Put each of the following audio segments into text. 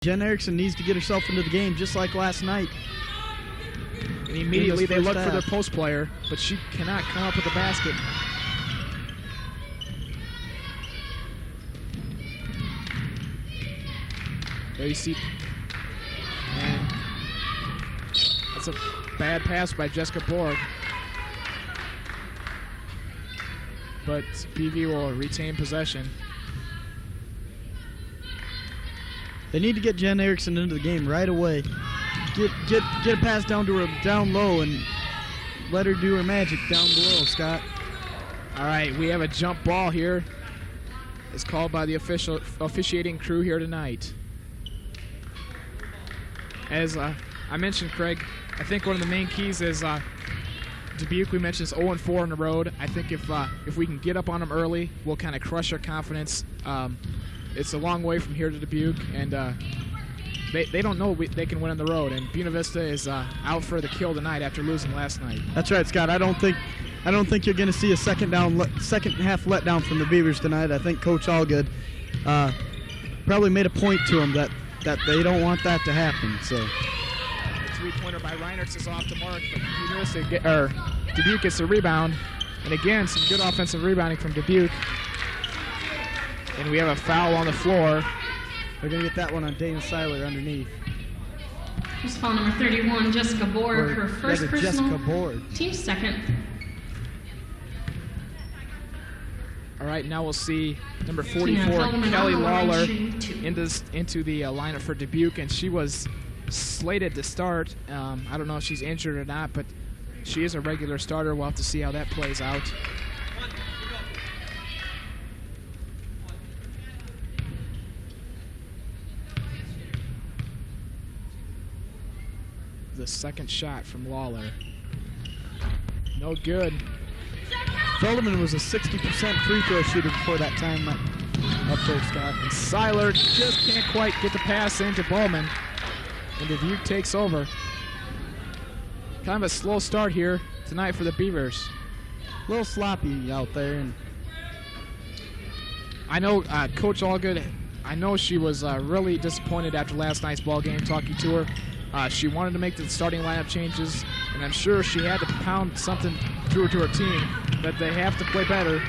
Jen Erickson needs to get herself into the game just like last night. And immediately they look for their post player, but she cannot come up with a basket. There you see. And that's a bad pass by Jessica Borg. But BV will retain possession. They need to get Jen Erickson into the game right away. Get a pass down to her down low and let her do her magic down below, Scott. All right, we have a jump ball here. It's called by the officiating crew here tonight. As I mentioned, Craig, I think one of the main keys is Dubuque. We mentioned is 0-4 on the road. I think if we can get up on them early, we'll kind of crush their confidence. It's a long way from here to Dubuque, and they don't know they can win on the road. And Buena Vista is out for the kill tonight after losing last night. That's right, Scott. I don't think you're going to see a second half letdown from the Beavers tonight. I think Coach Allgood probably made a point to them that they don't want that to happen. So, three-pointer by Reinertz is off the mark, but Dubuque gets the rebound, and again some good offensive rebounding from Dubuque. And we have a foul on the floor. They're going to get that one on Dana Seiler underneath. Here's foul number 31, Jessica Borg, her first personal, team second. All right, now we'll see number 44, Kelly Lawler, into the lineup for Dubuque, and she was slated to start. I don't know if she's injured or not, but she is a regular starter. We'll have to see how that plays out. The second shot from Lawler. No good. Feldman was a 60% free throw shooter before that time up there, Scott. And Seiler just can't quite get the pass into Bowman. And Dubuque takes over. Kind of a slow start here tonight for the Beavers. A little sloppy out there. And I know Coach Allgood, I know she was really disappointed after last night's ball game, talking to her. She wanted to make the starting lineup changes, and I'm sure she had to pound something through to her team that they have to play better.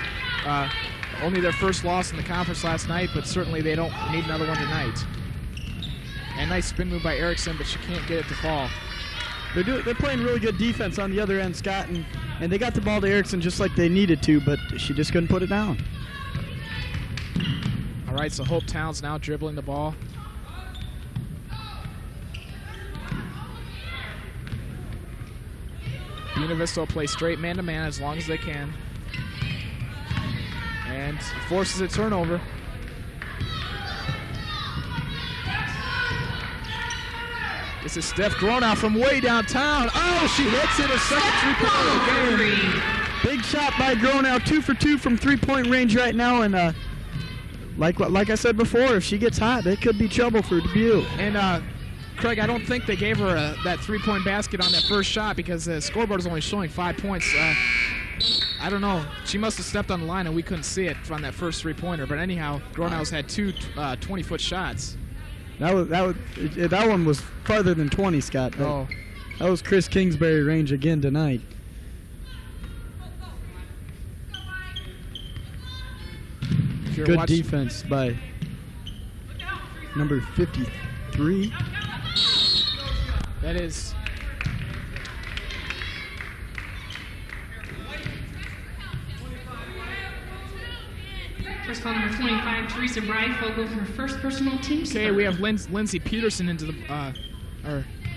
Only their first loss in the conference last night, but certainly they don't need another one tonight. And nice spin move by Erickson, but she can't get it to fall. They're playing really good defense on the other end, Scott, and they got the ball to Erickson just like they needed to, but she just couldn't put it down. All right, so Hope Towns now dribbling the ball. Buena Vista will play straight man-to-man as long as they can. And forces a turnover. This is Steph Gronow from way downtown. Oh, she hits it, her second three-pointer of the game. Big shot by Gronow, 2 for 2 from three-point range right now. And like I said before, if she gets hot, it could be trouble for Dubuque. And Craig, I don't think they gave her that three-point basket on that first shot because the scoreboard is only showing 5 points. I don't know. She must have stepped on the line and we couldn't see it from that first three-pointer. But anyhow, Gronow's had two 20-foot shots. That one was farther than 20, Scott. Oh. That was Chris Kingsbury range again tonight. Good defense by number 53. That is First foul number 25, Teresa Breifogel, her first personal team. Okay, we have Lindsay Peterson into the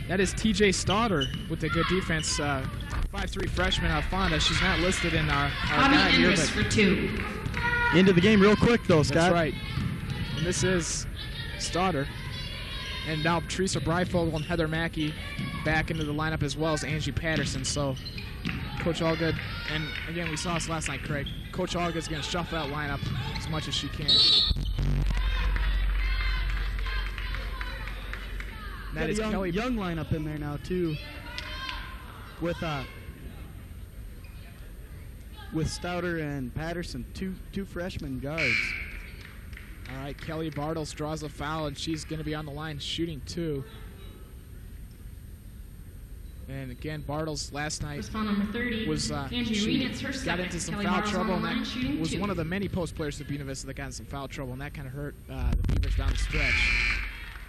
that is TJ Stauder with the good defense. 5'3" freshman out of Fonda. She's not listed in our guide here, but for 2. Into the game real quick though, Scott. That's right. And this is Stauder. And now Teresa Breifogel and Heather Mackey back into the lineup as well as Angie Patterson. So Coach Allgood, and again we saw this last night, Craig. Coach Allgood's going to shuffle that lineup as much as she can. That is Kelly young lineup in there now too, with Stauder and Patterson, two freshman guards. All right, Kelly Bartles draws a foul, and she's going to be on the line shooting 2. And again, Bartles last night was she got into some foul trouble, and that was one of the many post players to Buena Vista that got in some foul trouble, and that kind of hurt the Beavers down the stretch.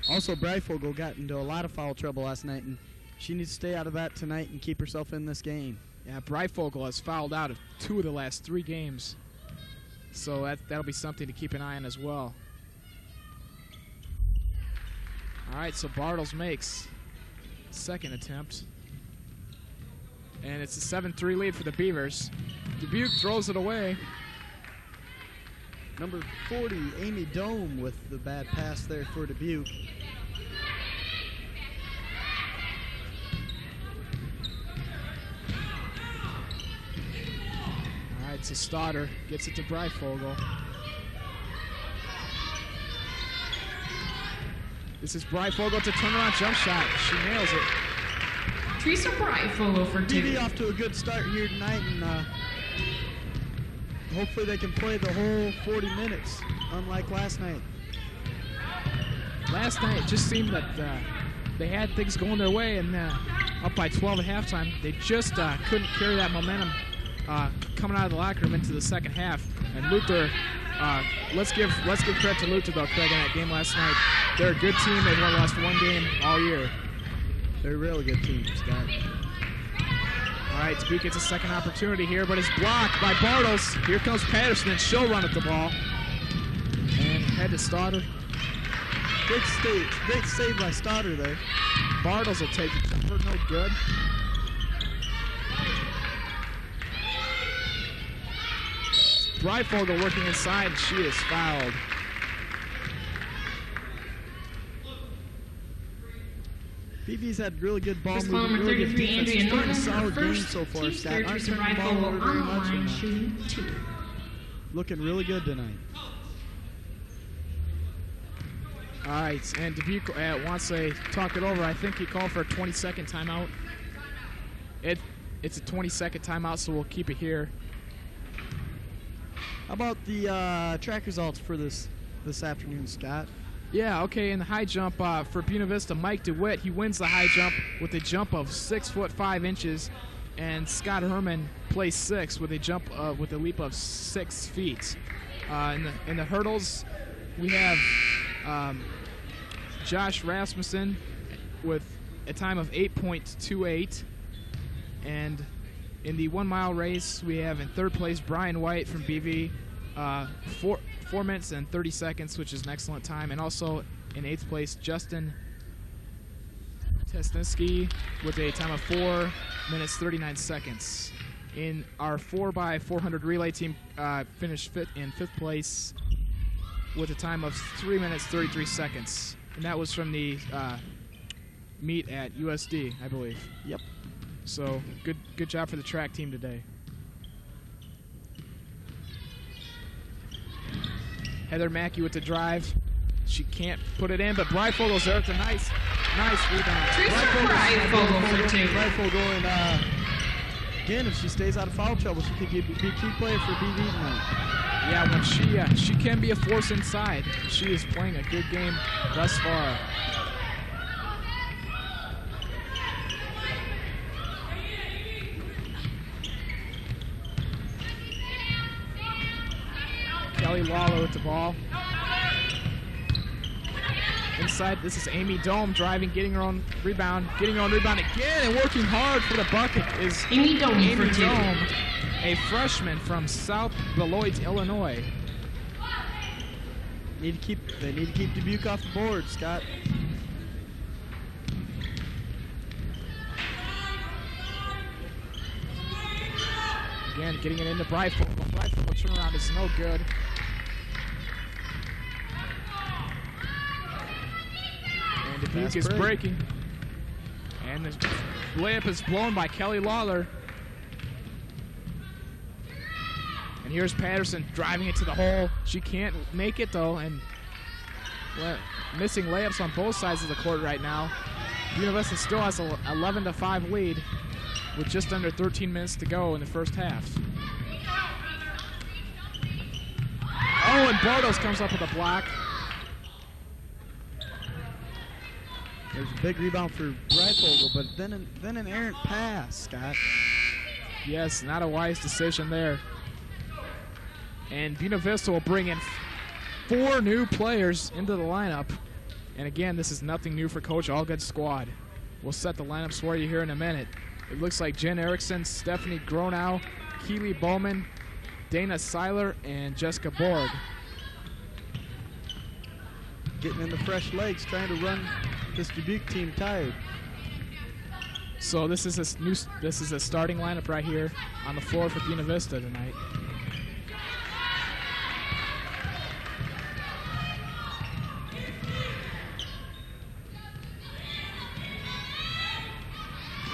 Also, Breifogel got into a lot of foul trouble last night, and she needs to stay out of that tonight and keep herself in this game. Yeah, Breifogel has fouled out of 2 of the last 3 games, so that'll be something to keep an eye on as well. All right, so Bartles makes second attempt. And it's a 7-3 lead for the Beavers. Dubuque throws it away. Number 40, Amy Dome, with the bad pass there for Dubuque. All right, so Stoddard gets it to Breifogel. This is Breifogel to turnaround jump shot. She nails it. Teresa Breifogel for 2. BV off to a good start here tonight, and hopefully they can play the whole 40 minutes, unlike last night. Last night it just seemed that they had things going their way, and up by 12 at halftime, they just couldn't carry that momentum coming out of the locker room into the second half. And Luther, let's give credit to Luther though, Craig, in that game last night. They're a good team. They've only lost 1 game all year. They're a really good team, Scott. All right, Dubuque gets a second opportunity here, but it's blocked by Bartles. Here comes Patterson, and she'll run at the ball. And head to Stoddard. Great save by Stoddard there. Bartles will take it for no good. Breifogel working inside, and she is fouled. BV's had really good ball movement, really good defense. She's playing a solid game so far, Scott. Aren't turning the ball over very much. Looking really good tonight. All right, and Dubuque wants to talk it over. I think he called for a 20-second timeout. It's a 20-second timeout, so we'll keep it here. How about the track results for this afternoon, Scott? Yeah, okay, in the high jump for Buena Vista, Mike DeWitt, he wins the high jump with a jump of 6'5", and Scott Herman placed 6th with a jump with a leap of 6 feet. In the hurdles, we have Josh Rasmussen with a time of 8.28, and in the 1 mile race, we have in 3rd place Brian White from BV, 4 minutes and 30 seconds, which is an excellent time. And also in 8th place, Justin Tesniski with a time of 4 minutes 39 seconds. In our 4x400 relay team, finished in 5th place with a time of 3 minutes 33 seconds. And that was from the meet at USD, I believe. Yep. So good job for the track team today. Heather Mackey with the drive. She can't put it in, but Breifogel's there. It's a nice rebound. Breifogel, and again, if she stays out of foul trouble, she could be a key player for BV tonight. Yeah, when she can be a force inside. She is playing a good game thus far. Kelly Lawler with the ball. Inside, this is Amy Dome driving, getting her own rebound again, and working hard for the bucket is Amy Dome, a freshman from South Beloit, Illinois. They need to keep Dubuque off the board, Scott. Again, getting it into Breifogel. Breifogel turnaround is no good. And Dubuque is breaking. And the layup is blown by Kelly Lawler. And here's Patterson driving it to the hole. She can't make it though, and missing layups on both sides of the court right now. Buena Vista still has an 11-5 lead with just under 13 minutes to go in the first half. Oh, and Bartos comes up with a block. There's a big rebound for Greifvogel, but then an errant pass, Scott. Yes, not a wise decision there. And Buena Vista will bring in 4 new players into the lineup. And again, this is nothing new for Coach Allgood's squad. We'll set the lineups for you here in a minute. It looks like Jen Erickson, Stephanie Gronow, Keeley Bowman, Dana Seiler, and Jessica Borg. Getting in the fresh legs, trying to run this Dubuque team tired. So this is a starting lineup right here on the floor for Buena Vista tonight.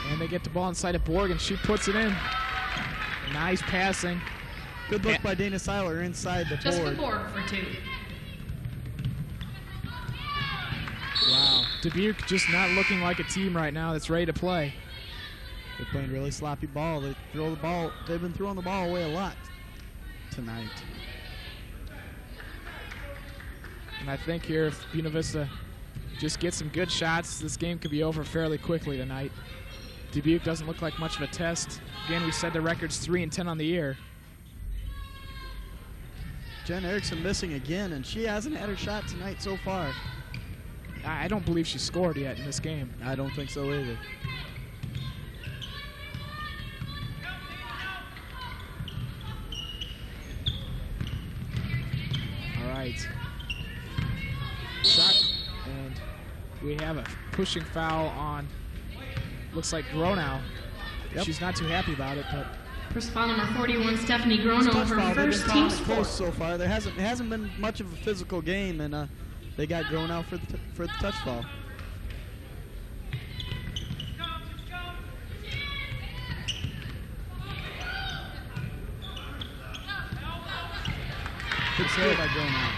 And they get the ball inside of Borg, and she puts it in. Nice passing. Good look by Dana Seiler inside the Jessica board. Borg for 2. Wow. Dubuque just not looking like a team right now that's ready to play. They're playing really sloppy ball. They throw the ball. They've been throwing the ball away a lot tonight. And I think here if Buena Vista just gets some good shots, this game could be over fairly quickly tonight. Dubuque doesn't look like much of a test. Again, we said the record's 3-10 on the year. Jen Erickson missing again, and she hasn't had her shot tonight so far. I don't believe she scored yet in this game. I don't think so either. All right. Shot, and we have a pushing foul on, looks like Gronow. Yep. She's not too happy about it, but First foul number 41, Stephanie Gronow, her first team close score. so far. It hasn't been much of a physical game, and they got Gronow for the touch foul. Good steal by Gronow.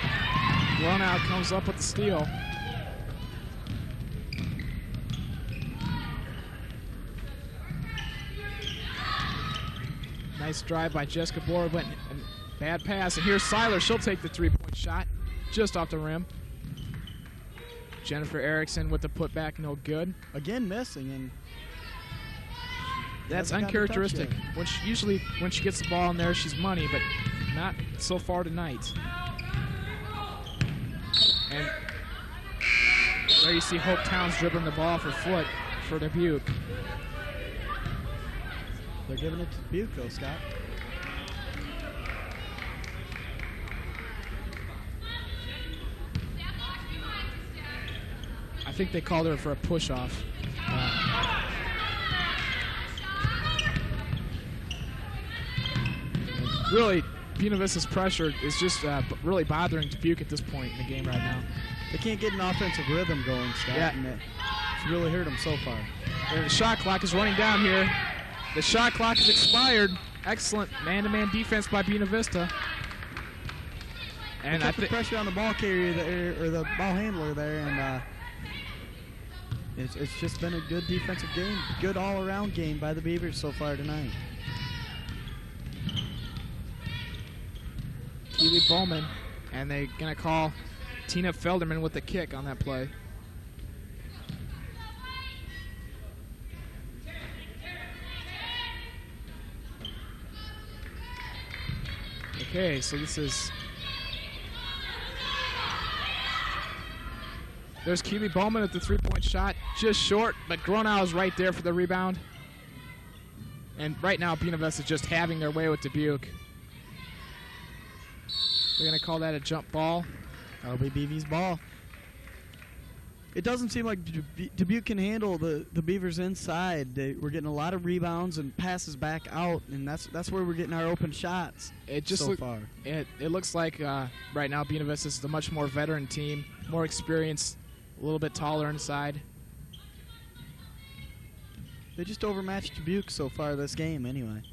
Gronow comes up with the steal. Nice drive by Jessica Borg, but a bad pass. And here's Seiler. She'll take the 3-point shot just off the rim. Jennifer Erickson with the putback, no good. Again missing, and that's uncharacteristic. Usually when she gets the ball in there, she's money, but not so far tonight. And there you see Hope Towns dribbling the ball for foot for Dubuque. They're giving it to Dubuque, though, Scott. I think they called her for a push-off. Really, Buena Vista's pressure is just really bothering Dubuque at this point in the game right now. They can't get an offensive rhythm going, Scott, and it's really hurt them so far. And the shot clock is running down here. The shot clock is expired. Excellent man-to-man defense by Buena Vista. And I think pressure on the ball carrier there, or the ball handler there, and it's just been a good defensive game, good all-around game by the Beavers so far tonight. Keeley Bowman, and they're gonna call Tina Felderman with the kick on that play. Okay, so there's Keeley Bowman at the 3-point shot, just short, but Gronow is right there for the rebound. And right now, Buena Vista is just having their way with Dubuque. They're going to call that a jump ball. That'll be BV's ball. It doesn't seem like Dubuque can handle the Beavers inside. We're getting a lot of rebounds and passes back out, and that's where we're getting our open shots. It just so far. It looks like right now Buena Vista is a much more veteran team, more experienced, a little bit taller inside. They just overmatched Dubuque so far this game, anyway.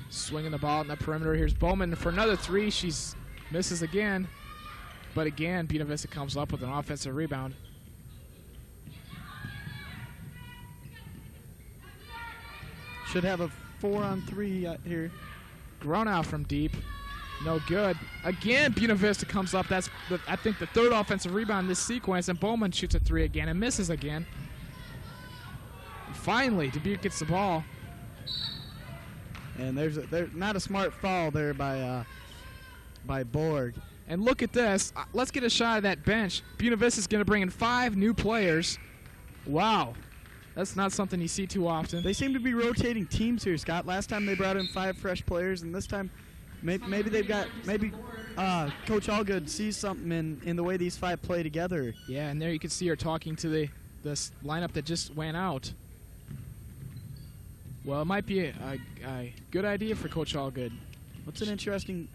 Swinging the ball in the perimeter. Here's Bowman for another 3. She misses again. But again, Buena Vista comes up with an offensive rebound. Should have a 4-on-3 here. Gronow from deep. No good. Again, Buena Vista comes up. That's, I think, the third offensive rebound in this sequence, and Bowman shoots a 3 again and misses again. And finally, Dubuque gets the ball. And there's not a smart foul there by Borg. And look at this. Let's get a shot of that bench. Buena Vista's going to bring in 5 new players. Wow. That's not something you see too often. They seem to be rotating teams here, Scott. Last time they brought in 5 fresh players, and this time maybe they've got Coach Allgood sees something in the way these 5 play together. Yeah, and there you can see her talking to the lineup that just went out. Well, it might be a good idea for Coach Allgood. What's an interesting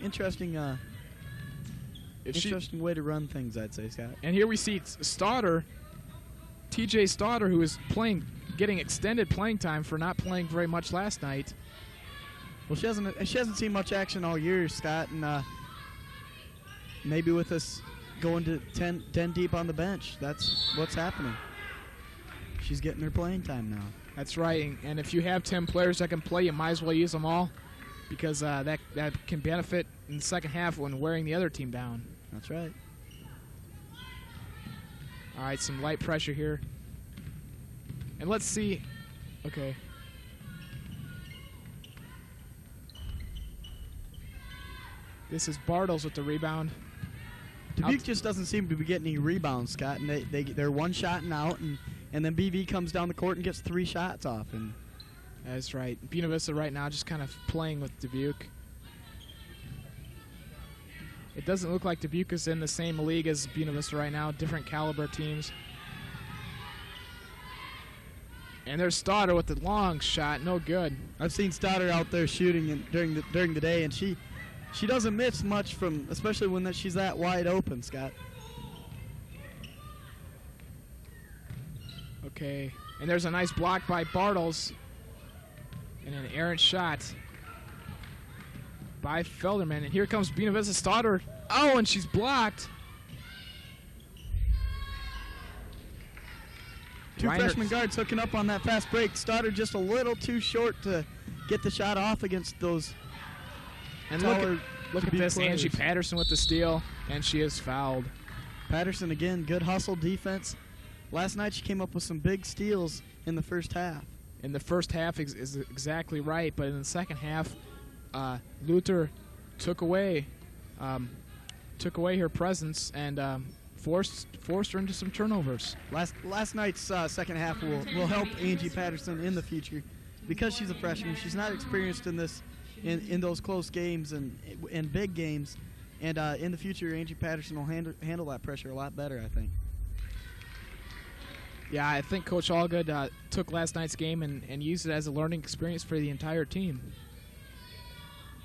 way to run things, I'd say, Scott. And here we see Stauder, TJ Stauder, who is getting extended playing time for not playing very much last night. Well, she hasn't seen much action all year, Scott, and maybe with us going to 10 deep on the bench, that's what's happening. She's getting her playing time now. That's right, and if you have 10 players that can play, you might as well use them all, because that can benefit in the second half when wearing the other team down. That's right. All right, some light pressure here. And let's see. Okay. This is Bartles with the rebound. Dubuque just doesn't seem to be getting any rebounds, Scott, and they're one shot and out, and then BV comes down the court and gets 3 shots off. And that's right. Buena Vista right now just kind of playing with Dubuque. It doesn't look like Dubuque is in the same league as Buena Vista right now, different caliber teams. And there's Stauder with the long shot, no good. I've seen Stauder out there shooting during the day, and she doesn't miss much from, especially when she's that wide open, Scott. Okay, and there's a nice block by Bartles, and an errant shot by Felderman. And here comes Buena Vista. Stauder. Oh, and she's blocked. 2 freshman guards hooking up on that fast break. Stauder just a little too short to get the shot off against those. And look at this, players. Angie Patterson with the steal, and she is fouled. Patterson again, good hustle defense. Last night she came up with some big steals in the first half. In the first half is exactly right, but in the second half, Luther took away her presence and forced her into some turnovers. Last night's second half will help Angie Patterson in the future because she's a freshman. She's not experienced in this in those close games and big games, and in the future Angie Patterson will handle that pressure a lot better, I think. Yeah, I think Coach Allgood took last night's game and used it as a learning experience for the entire team.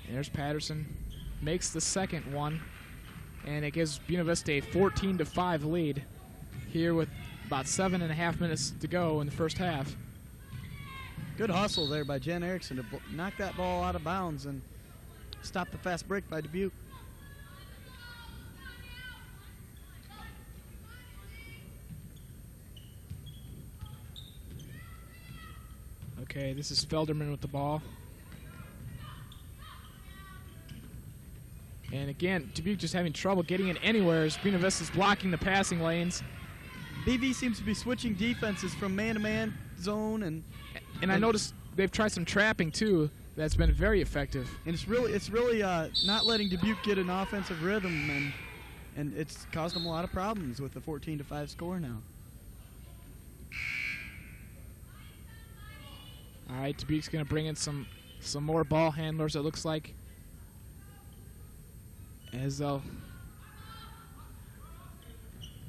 And there's Patterson, makes the second one, and it gives Buena Vista a 14-5 lead here with about 7.5 minutes to go in the first half. Good hustle there by Jen Erickson to knock that ball out of bounds and stop the fast break by Dubuque. Okay, this is Felderman with the ball. And again, Dubuque just having trouble getting it anywhere as Buena Vista's blocking the passing lanes. BV seems to be switching defenses from man-to-man zone and I noticed they've tried some trapping too. That's been very effective. And it's really not letting Dubuque get an offensive rhythm, and it's caused them a lot of problems with the 14-5 score now. All right, Dubuque's going to bring in some more ball handlers, it looks like. As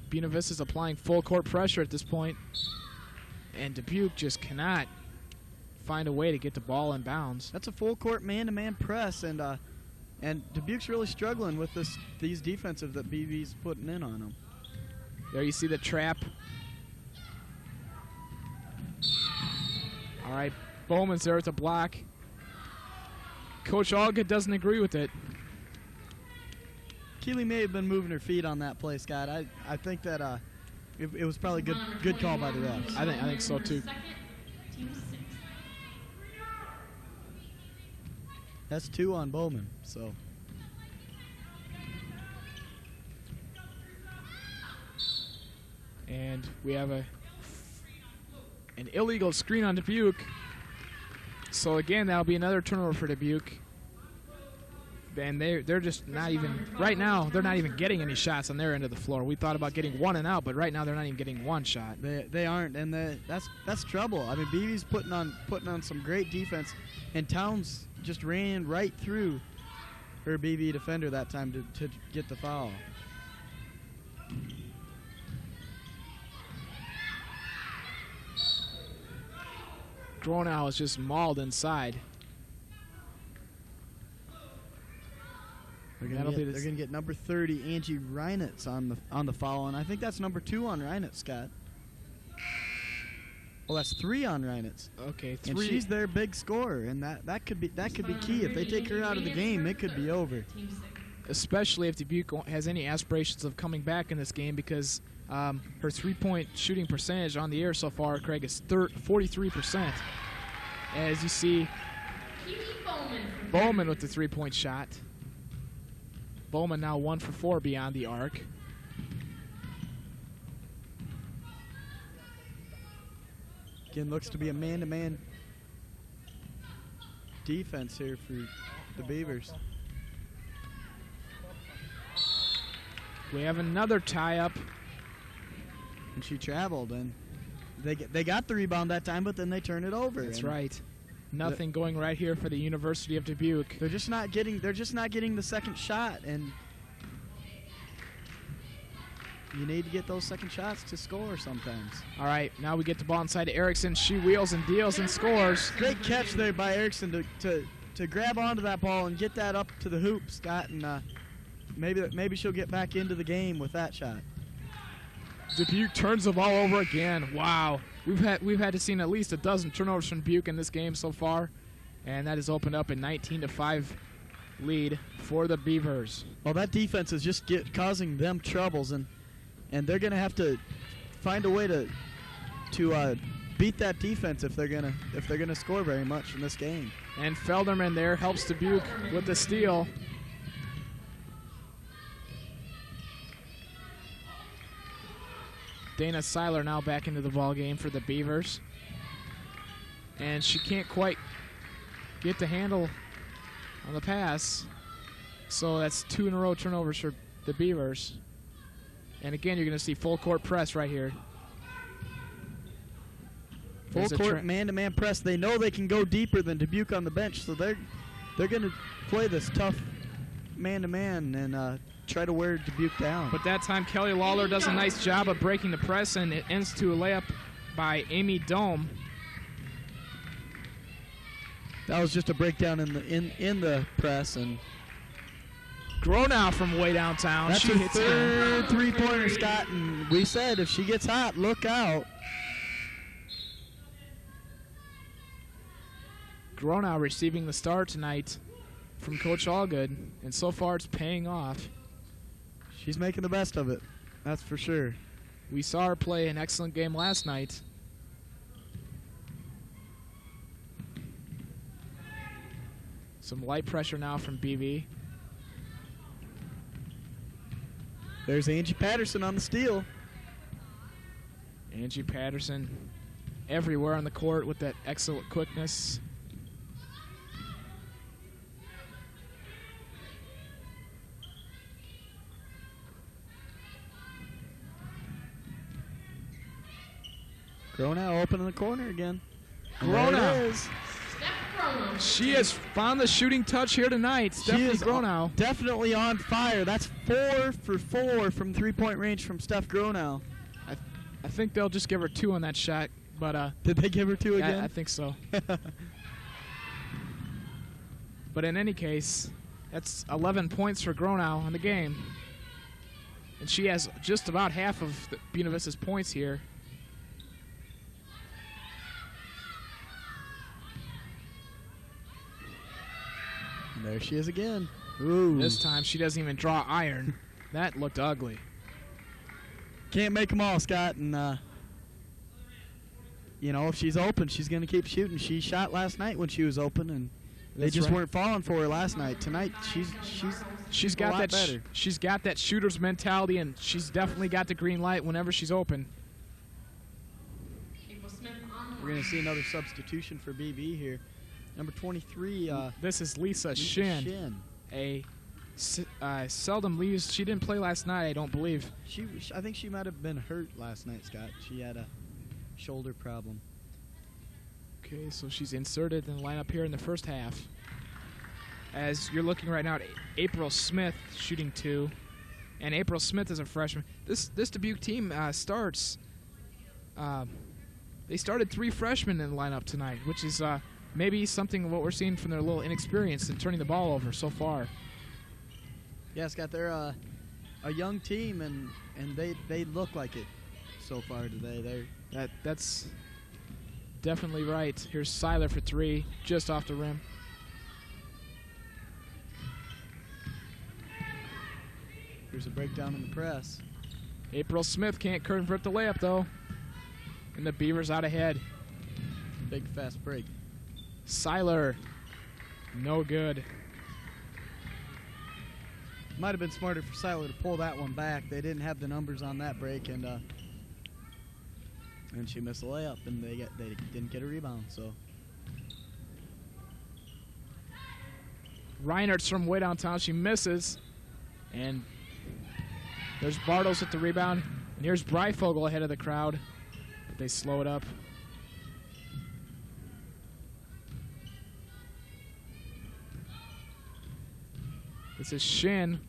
Buena Vista's applying full court pressure at this point, and Dubuque just cannot find a way to get the ball in bounds. That's a full court man-to-man press, and Dubuque's really struggling with these defensive that BV's putting in on them. There you see the trap. All right, Bowman's there with a block. Coach Allgood doesn't agree with it. Keeley may have been moving her feet on that play, Scott. I think that it was probably good call by the refs. I think so too. That's 2 on Bowman. So. And we have an illegal screen on Dubuque. So again, that'll be another turnover for Dubuque. And they're just not even, right now, they're not even getting any shots on their end of the floor. We thought about getting 1 and out, but right now they're not even getting 1 shot. They aren't, and that's trouble. I mean, BV's putting on some great defense, and Towns just ran right through her BV defender that time to get the foul. Gronau is just mauled inside. They're going to get number 30, Angie Reinitz, on the foul, and I think that's number 2 on Reinitz, Scott. Well, that's 3 on Reinitz. Okay, 3. And she's their big scorer, and that could be key. If they take her out of the game, it could be over. Especially if Dubuque has any aspirations of coming back in this game, because her 3-point shooting percentage on the air so far, Craig, is 43%. As you see, Bowman with the 3-point shot. Bowman now 1 for 4 beyond the arc. Again, looks to be a man-to-man defense here for the Beavers. We have another tie-up. And she traveled, and they got the rebound that time, but then they turn it over. That's right. Nothing going right here for the University of Dubuque. They're just not getting the second shot, and you need to get those second shots to score sometimes. All right, now we get the ball inside to Erickson. She wheels and deals and scores. Great catch there by Erickson to grab onto that ball and get that up to the hoop, Scott, and maybe she'll get back into the game with that shot. Dubuque turns the ball over again. Wow. We've had to see at least a dozen turnovers from Dubuque in this game so far, and that has opened up a 19-5 lead for the Beavers. Well, that defense is just causing them troubles, and they're going to have to find a way to beat that defense if they're gonna score very much in this game. And Felderman there helps Dubuque with the steal. Dana Seiler now back into the ball game for the Beavers. And she can't quite get the handle on the pass. So that's 2 in a row turnovers for the Beavers. And again, you're going to see full court press right here. Full court man-to-man press. They know they can go deeper than Dubuque on the bench, so they're going to play this tough man-to-man and try to wear Dubuque down. But that time, Kelly Lawler does a nice job of breaking the press, and it ends to a layup by Amy Dome. That was just a breakdown in the press, and Gronau from way downtown. That's her third three-pointer, Scott, and we said if she gets hot, look out. Gronau receiving the start tonight from Coach Allgood, and so far it's paying off. She's making the best of it, that's for sure. We saw her play an excellent game last night. Some light pressure now from BV. There's Angie Patterson on the steal. Angie Patterson everywhere on the court with that excellent quickness. Gronau open in the corner again. Gronau. She has found the shooting touch here tonight. Stephanie Gronau. Definitely on fire. That's 4 for 4 from three-point range from Steph Gronau. I think they'll just give her 2 on that shot. But did they give her 2 again? I think so. But in any case, that's 11 points for Gronau in the game. And she has just about half of Buena Vista's points here. There she is again. Ooh. This time she doesn't even draw iron. That looked ugly. Can't make them all, Scott. And, you know, if she's open, she's going to keep shooting. She shot last night when she was open, and They just weren't falling for her last night. Tonight, she's got that better. She's got that shooter's mentality, and she's definitely got the green light whenever she's open. We're going to see another substitution for BV here. Number 23. This is Lisa Shin. Seldom leaves. She didn't play last night, I don't believe. I think she might have been hurt last night, Scott. She had a shoulder problem. Okay, so she's inserted in the lineup here in the first half. As you're looking right now at April Smith shooting 2. And April Smith is a freshman. This Dubuque team starts... they started 3 freshmen in the lineup tonight, which is maybe something of what we're seeing from their little inexperience in turning the ball over so far. Yeah, Scott, they're a young team, and they look like it so far today. That's definitely right. Here's Seiler for 3, just off the rim. Here's a breakdown in the press. April Smith can't convert the layup, though. And the Beavers out ahead. Big, fast break. Seiler, no good. Might have been smarter for Seiler to pull that one back. They didn't have the numbers on that break, and she missed a layup, and they didn't get a rebound. So Reinert's from way downtown. She misses, and there's Bartles with the rebound, and here's Breifogel ahead of the crowd, but they slow it up. This is Shin.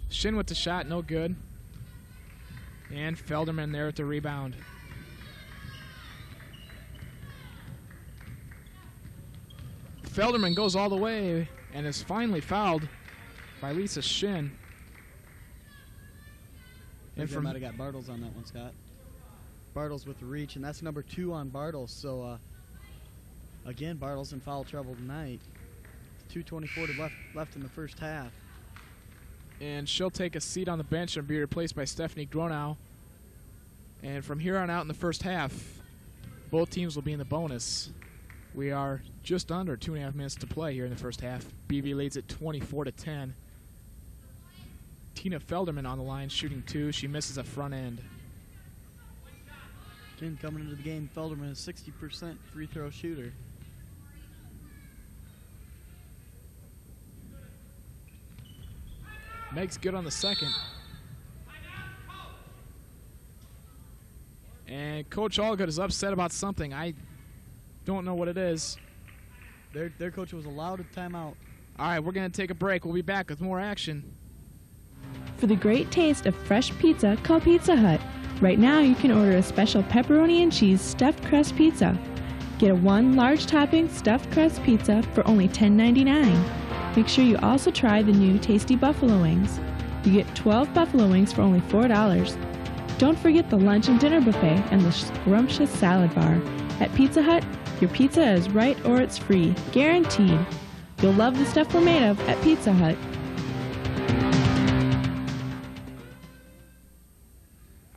Shin with the shot, no good. And Felderman there with the rebound. Felderman goes all the way and is finally fouled by Lisa Shin. And from might have got Bartles on that one, Scott. Bartles with the reach, and that's number 2 on Bartles. So again, Bartles in foul trouble tonight. 2:24 left in the first half. And she'll take a seat on the bench and be replaced by Stephanie Gronow. And from here on out in the first half, both teams will be in the bonus. We are just under 2.5 minutes to play here in the first half. BV leads at 24-10. Tina Felderman on the line shooting 2. She misses a front end. Again, coming into the game, Felderman is 60% free throw shooter. Makes good on the second. And Coach Allgood is upset about something. I don't know what it is. Their coach was allowed a timeout. All right, we're going to take a break. We'll be back with more action. For the great taste of fresh pizza, call Pizza Hut. Right now, you can order a special pepperoni and cheese stuffed crust pizza. Get a 1 large topping stuffed crust pizza for only $10.99. Make sure you also try the new tasty buffalo wings. You get 12 buffalo wings for only $4. Don't forget the lunch and dinner buffet and the scrumptious salad bar. At Pizza Hut, your pizza is right or it's free, guaranteed. You'll love the stuff we're made of at Pizza Hut.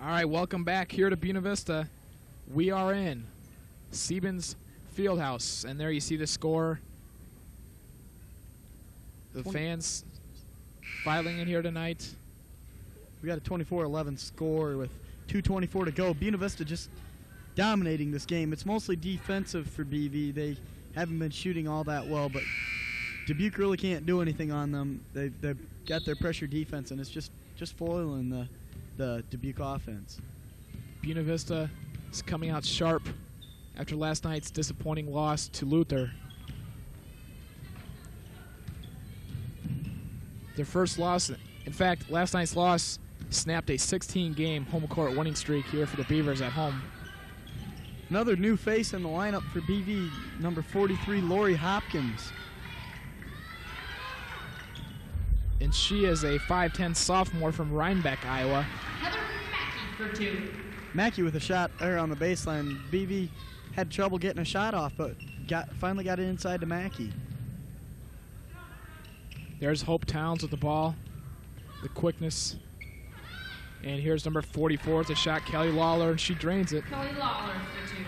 All right, welcome back here to Buena Vista. We are in Siebens Fieldhouse, and there you see the score. The fans filing in here tonight. We got a 24-11 score with 2:24 to go. Buena Vista just dominating this game. It's mostly defensive for BV. They haven't been shooting all that well, but Dubuque really can't do anything on them. They've got their pressure defense, and it's just foiling the Dubuque offense. Buena Vista is coming out sharp after last night's disappointing loss to Luther. Their first loss, in fact, last night's loss snapped a 16-game home court winning streak here for the Beavers at home. Another new face in the lineup for BV, number 43, Lori Hopkins. And she is a 5'10 sophomore from Rhinebeck, Iowa. Heather Mackey for 2. Mackey with a shot there on the baseline. BV had trouble getting a shot off, but finally got it inside to Mackey. There's Hope Towns with the ball, the quickness. And here's number 44 with the shot, Kelly Lawler, and she drains it. Kelly Lawler for 2.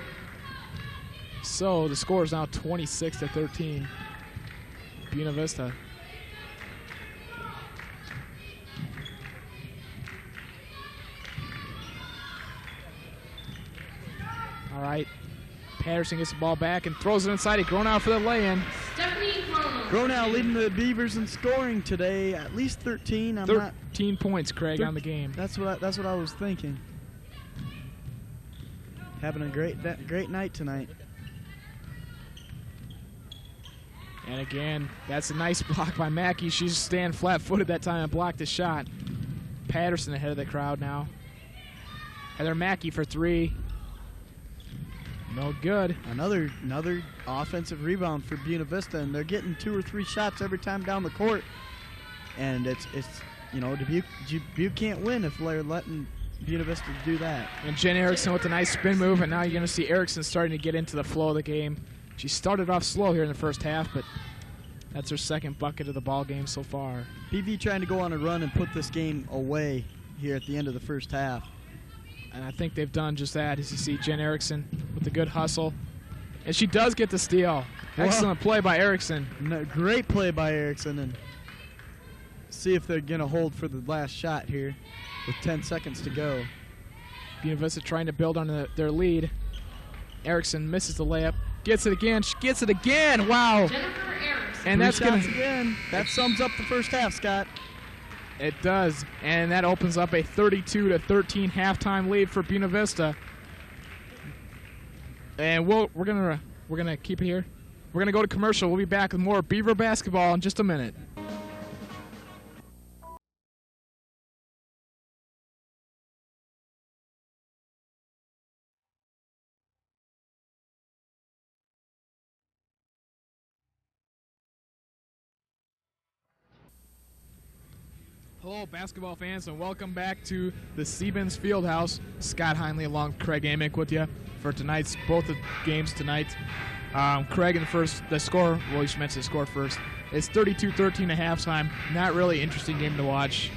So the score is now 26-13. Buena Vista. All right. Patterson gets the ball back and throws it inside. Gronow for the lay-in. Gronow leading the Beavers in scoring today, at least 13. 13 points, Craig, on the game. That's what I was thinking. Having a great night tonight. And again, that's a nice block by Mackey. She's staying flat-footed that time and blocked the shot. Patterson ahead of the crowd now. Heather Mackey for three. No good. Another offensive rebound for Buena Vista, and they're getting 2 or 3 shots every time down the court. And it's Dubuque can't win if they're letting Buena Vista do that. And Jen Erickson with a nice spin move, and now you're going to see Erickson starting to get into the flow of the game. She started off slow here in the first half, but that's her second bucket of the ball game so far. BV trying to go on a run and put this game away here at the end of the first half. And I think they've done just that, as you see Jen Erickson with a good hustle. And she does get the steal. Excellent play by Erickson. Great play by Erickson. And see if they're going to hold for the last shot here with 10 seconds to go. Buena Vista trying to build on their lead. Erickson misses the layup. Gets it again. She gets it again. Wow. Jennifer Erickson. And that's going to again. That sums up the first half, Scott. It does, and that opens up a 32-13 halftime lead for Buena Vista. And we're gonna keep it here. We're gonna go to commercial. We'll be back with more Beaver basketball in just a minute. Hello, basketball fans, and welcome back to the Siebens Fieldhouse. Scott Heinley along with Craig Amick with you for both the games tonight. Craig in the score, well, you should mention the score first. It's 32-13 at halftime. Not really interesting game to watch.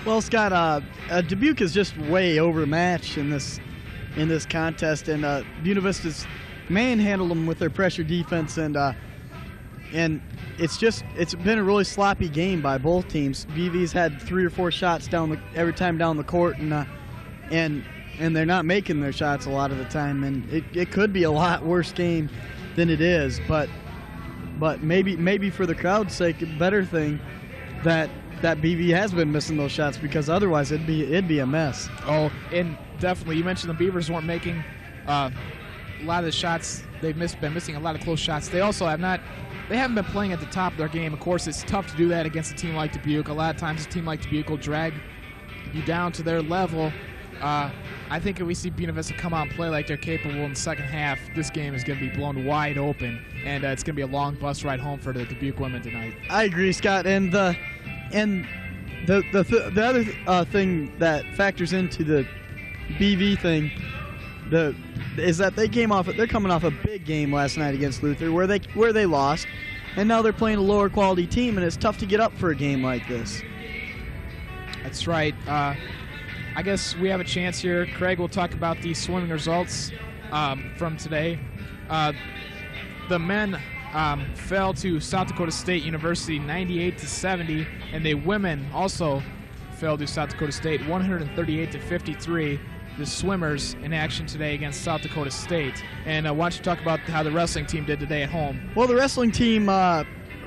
Well, Scott, Dubuque is just way overmatched in this contest, and Buena Vista's manhandled them with their pressure defense, and it's been a really sloppy game by both teams. BV's had 3 or 4 shots every time down the court, and they're not making their shots a lot of the time. And it could be a lot worse game than it is. But maybe for the crowd's sake, a better thing that BV has been missing those shots, because otherwise it'd be a mess. Oh, and definitely, you mentioned the Beavers weren't making a lot of the shots. They've been missing a lot of close shots. They also They haven't been playing at the top of their game. Of course, it's tough to do that against a team like Dubuque. A lot of times a team like Dubuque will drag you down to their level. I think if we see Buena Vista come out and play like they're capable in the second half, this game is going to be blown wide open, and it's going to be a long bus ride home for the Dubuque women tonight. I agree, Scott. And the other thing that factors into the BV thing is that they're coming off a big game last night against Luther where they lost, and now they're playing a lower quality team, and it's tough to get up for a game like this. That's right. I guess we have a chance here. Craig will talk about the swimming results from today. The men fell to South Dakota State University 98-70, and the women also fell to South Dakota State 138-53. The swimmers in action today against South Dakota State. And why don't you talk about how the wrestling team did today at home? Well, the wrestling team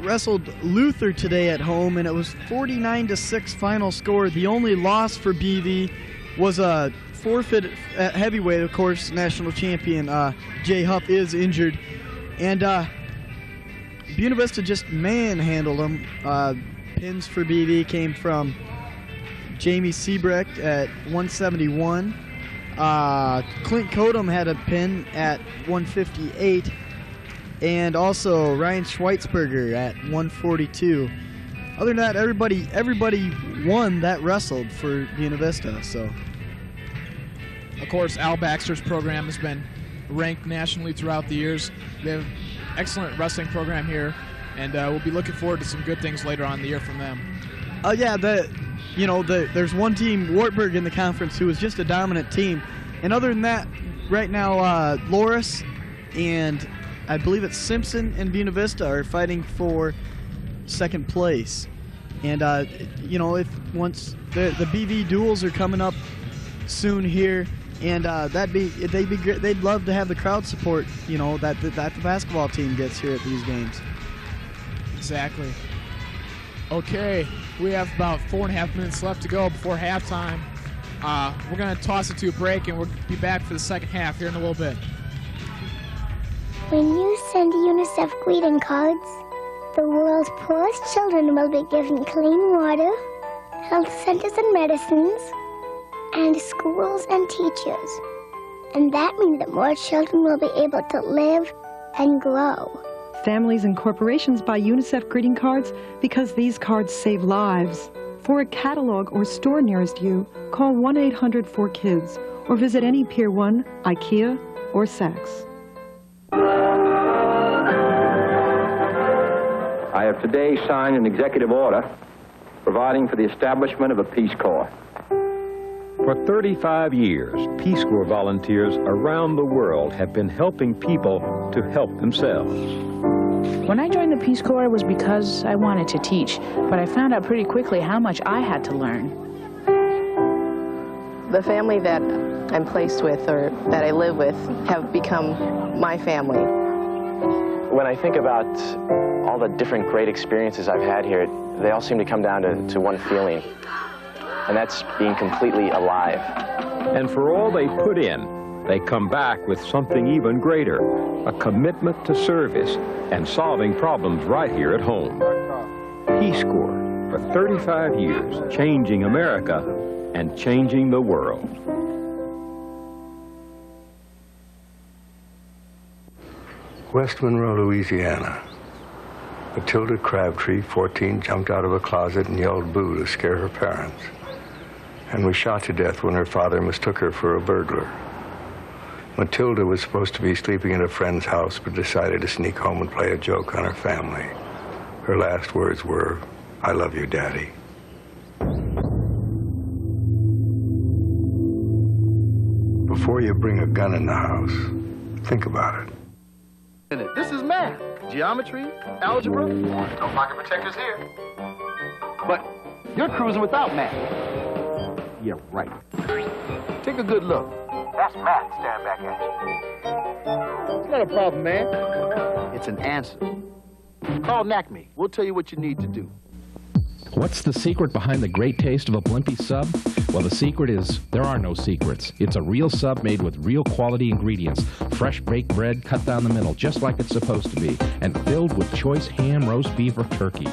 wrestled Luther today at home, and it was 49-6 final score. The only loss for BV was a forfeit at heavyweight. Of course, national champion Jay Huff is injured, and Buena Vista just manhandled them. Pins for BV came from Jamie Siebrecht at 171. Clint Kodum had a pin at 158, and also Ryan Schweitzberger at 142. Other than that, everybody won that wrestled for Buena Vista. So, of course, Al Baxter's program has been ranked nationally throughout the years. They have an excellent wrestling program here, and we'll be looking forward to some good things later on in the year from them. There's one team, Wartburg, in the conference who is just a dominant team. And other than that, right now, Loris and I believe it's Simpson and Buena Vista are fighting for second place. And you know, if once the BV duels are coming up soon here, and they'd love to have the crowd support, you know, that the basketball team gets here at these games. Exactly. Okay, we have about 4.5 minutes left to go before halftime. We're going to toss it to a break, and we'll be back for the second half here in a little bit. When you send UNICEF greeting cards, the world's poorest children will be given clean water, health centers and medicines, and schools and teachers. And that means that more children will be able to live and grow. Families and corporations buy UNICEF greeting cards because these cards save lives. For a catalog or store nearest you, call 1-800-4KIDS or visit any Pier 1, IKEA, or Saks. I have today signed an executive order providing for the establishment of a Peace Corps. For 35 years, Peace Corps volunteers around the world have been helping people to help themselves. When I joined the Peace Corps, it was because I wanted to teach, but I found out pretty quickly how much I had to learn. The family that I'm placed with or that I live with have become my family. When I think about all the different great experiences I've had here, they all seem to come down to one feeling, and that's being completely alive. And for all they put in, they come back with something even greater, a commitment to service and solving problems right here at home. Peace Corps, for 35 years, changing America and changing the world. West Monroe, Louisiana. Matilda Crabtree, 14, jumped out of a closet and yelled boo to scare her parents, and was shot to death when her father mistook her for a burglar. Matilda was supposed to be sleeping at a friend's house, but decided to sneak home and play a joke on her family. Her last words were, "I love you, Daddy." Before you bring a gun in the house, think about it. This is math, geometry, algebra. No pocket protectors here. But you're cruising without math. Yeah, right. Take a good look. That's math staring back at you. It's not a problem, man. It's an answer. Call NACME. We'll tell you what you need to do. What's the secret behind the great taste of a Blimpie sub? Well, the secret is there are no secrets. It's a real sub made with real quality ingredients. Fresh baked bread cut down the middle, just like it's supposed to be, and filled with choice ham, roast beef, or turkey.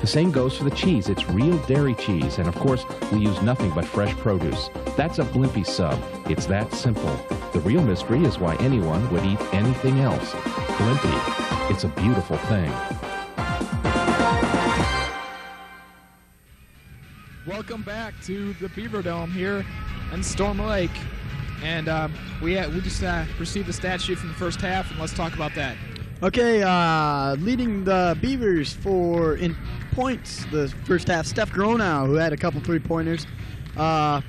The same goes for the cheese. It's real dairy cheese, and of course, we use nothing but fresh produce. That's a Blimpie sub. It's that simple. The real mystery is why anyone would eat anything else. Blimpie. It's a beautiful thing. Welcome back to the Beaver Dome here in Storm Lake. And we just received the stat sheet from the first half, and let's talk about that. Okay, leading the Beavers in points the first half, Steph Gronow, who had a couple three-pointers, or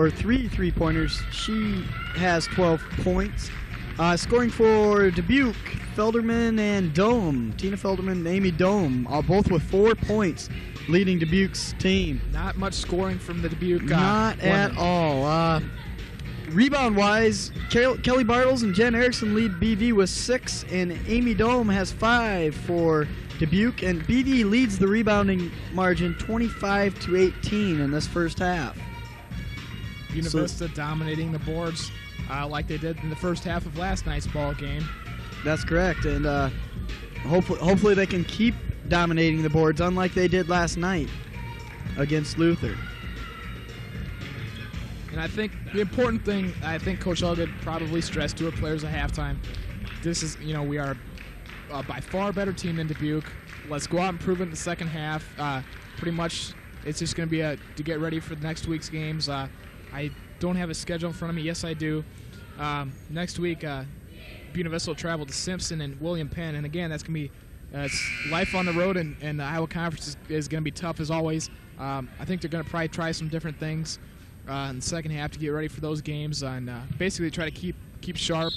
3 3-pointers. She has 12 points. Scoring for Dubuque, Felderman and Dome. Tina Felderman and Amy Dome, both with 4 points, leading Dubuque's team. Not much scoring from the Dubuque. Not at all. Rebound-wise, Kelly Bartles and Jen Erickson lead BV with 6, and Amy Dome has 5 for Dubuque, and BV leads the rebounding margin 25-18 in this first half. Buena Vista dominating the boards like they did in the first half of last night's ball game. That's correct, and hopefully they can keep dominating the boards unlike they did last night against Luther. And I think the important thing, I think Coach Elgood probably stressed to her players at halftime, this is, we are by far a better team than Dubuque. Let's go out and prove it in the second half. Pretty much it's just going to be to get ready for the next week's games. I don't have a schedule in front of me. Yes, I do. Next week, Buena Vista will travel to Simpson and William Penn. And again, that's going to be life on the road, and the Iowa Conference is going to be tough as always. I think they're going to probably try some different things in the second half to get ready for those games, and basically try to keep sharp,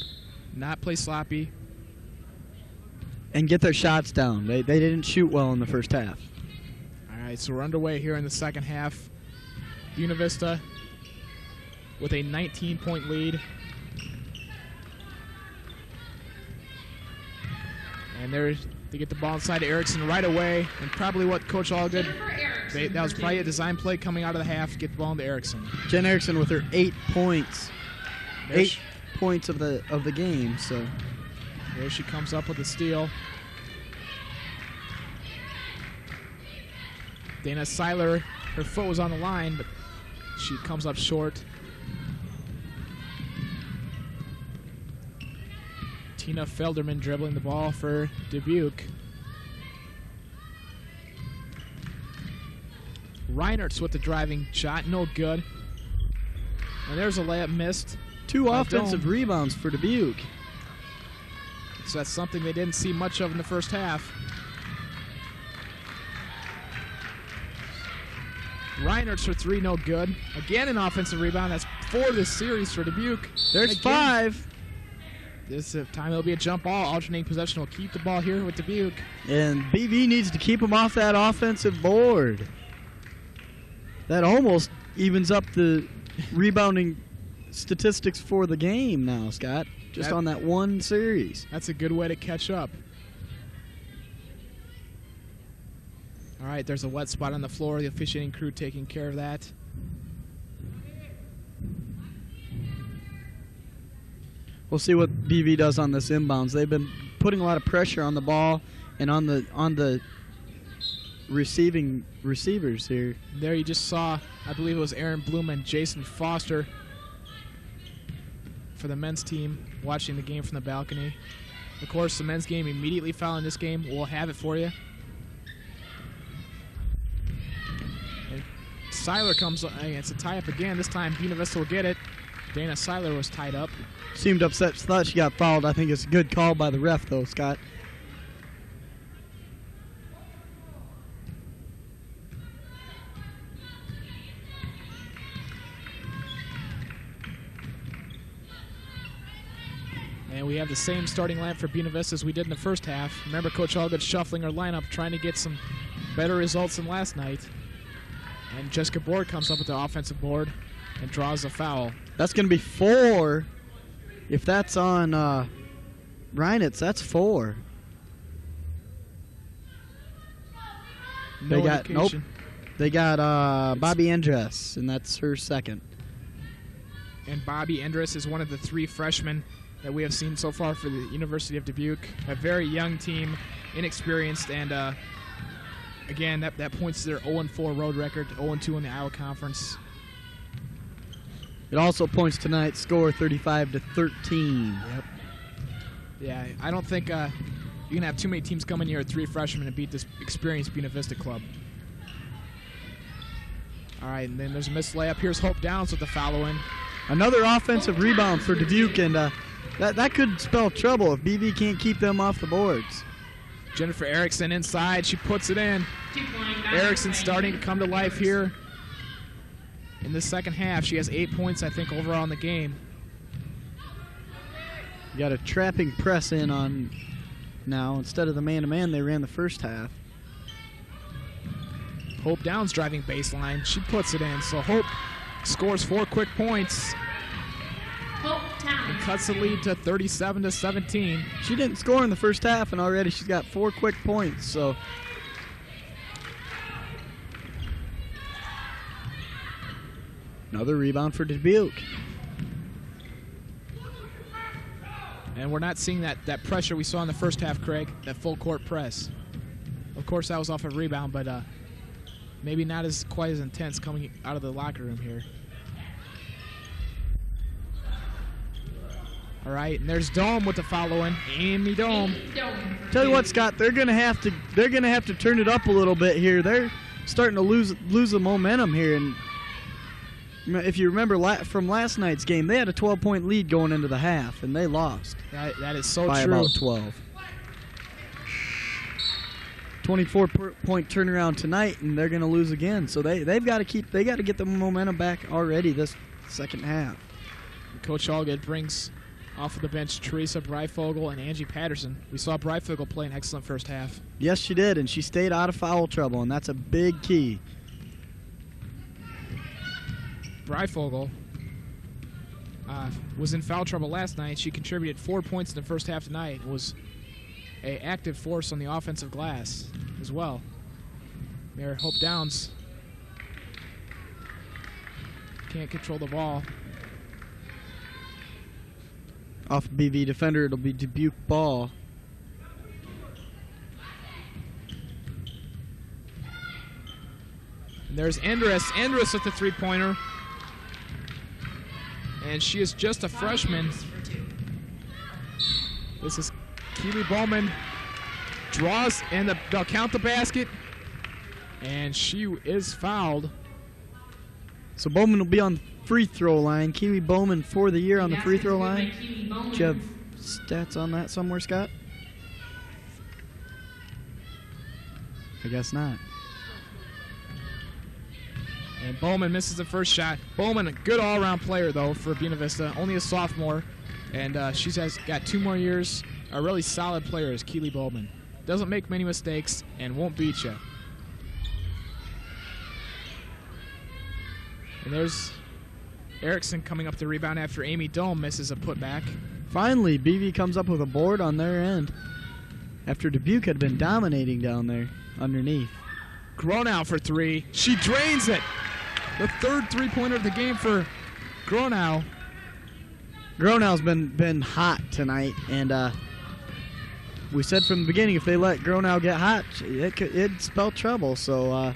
not play sloppy, and get their shots down. They didn't shoot well in the first half. All right, so we're underway here in the second half. Buena Vista with a 19-point lead. And they get the ball inside to Erickson right away, and probably what Coach Allgood, that was probably a design play coming out of the half to get the ball into Erickson. Jen Erickson with her 8 points. 8 points of the game, so. There she comes up with a steal. Dana Seiler, her foot was on the line, but she comes up short. Tina Felderman dribbling the ball for Dubuque. Reinertz with the driving shot, no good. And there's a layup missed. 2 offensive rebounds for Dubuque. So that's something they didn't see much of in the first half. Reinertz for 3, no good. Again, an offensive rebound. That's 4 this series for Dubuque. There's 5. This time it'll be a jump ball. Alternating possession will keep the ball here with Dubuque. And BV needs to keep them off that offensive board. That almost evens up the rebounding statistics for the game now, Scott. Just on that one series. That's a good way to catch up. All right, there's a wet spot on the floor. The officiating crew taking care of that. We'll see what BV does on this inbounds. They've been putting a lot of pressure on the ball and on the receivers here. There you just saw, I believe it was Aaron Bloom and Jason Foster for the men's team watching the game from the balcony. Of course, the men's game immediately following this game. We'll have it for you. And Seiler comes, it's a tie-up again. This time, Buena Vista will get it. Dana Seiler was tied up. Seemed upset. Thought she got fouled. I think it's a good call by the ref, though, Scott. And we have the same starting lineup for Buena Vista as we did in the first half. Remember, Coach Allgood shuffling our lineup, trying to get some better results than last night. And Jessica Board comes up with the offensive board and draws a foul. That's going to be 4. If that's on Reinitz, that's 4. No indication. They got Bobby Andress, and that's her second. And Bobby Andress is one of the 3 freshmen that we have seen so far for the University of Dubuque. A very young team, inexperienced, and again, that points to their 0-4 road record, 0-2 in the Iowa Conference. It also points tonight's score 35-13. Yep. Yeah, I don't think you're going to have too many teams come in here at 3 freshmen and beat this experienced Buena Vista club. All right, and then there's a missed layup. Here's Hope Downs with the foul in. Another offensive rebound for Dubuque, and that could spell trouble if BV can't keep them off the boards. Jennifer Erickson inside. She puts it in. Erickson starting to come to life here in the second half. She has 8 points, I think, overall in the game. You got a trapping press in on now. Instead of the man-to-man, they ran the first half. Hope Downs driving baseline. She puts it in. So Hope scores 4 quick points. And cuts the lead to 37-17. She didn't score in the first half, and already she's got 4 quick points. So another rebound for Dubuque. And we're not seeing that pressure we saw in the first half, Craig, that full court press. Of course, that was off a rebound, but maybe not quite as intense coming out of the locker room here. All right, and there's Dome with the follow-in. Amy Dome. Tell you what, Scott, they're gonna have to turn it up a little bit here. They're starting to lose the momentum here, and if you remember from last night's game, they had a 12-point lead going into the half, and they lost. That is so by true. About 12. 24-point turnaround tonight, and they're going to lose again. So they got to get the momentum back already this second half. Coach Allgood brings Off of the bench, Teresa Breifogel and Angie Patterson. We saw Breifogel play an excellent first half. Yes, she did, and she stayed out of foul trouble, and that's a big key. Breifogel was in foul trouble last night. She contributed 4 points in the first half tonight. Was an active force on the offensive glass as well. There, Hope Downs can't control the ball. Off BV defender, it'll be Dubuque ball. And there's Andrus with the three-pointer. And she is just a freshman. This is Keeley Bowman. Draws, and they'll count the basket. And she is fouled. So Bowman will be on the free throw line. Keeley Bowman for the year on the free throw line. Do you have stats on that somewhere, Scott? I guess not. And Bowman misses the first shot. Bowman, a good all-around player, though, for Buena Vista. Only a sophomore. And she has got 2 more years. A really solid player is Keeley Bowman. Doesn't make many mistakes and won't beat you. And there's Erickson coming up the rebound after Amy Dome misses a putback. Finally, BV comes up with a board on their end after Dubuque had been dominating down there underneath. Gronow for 3. She drains it. The third three-pointer of the game for Gronow. Gronow's been hot tonight, and we said from the beginning if they let Gronow get hot, it'd spell trouble. So.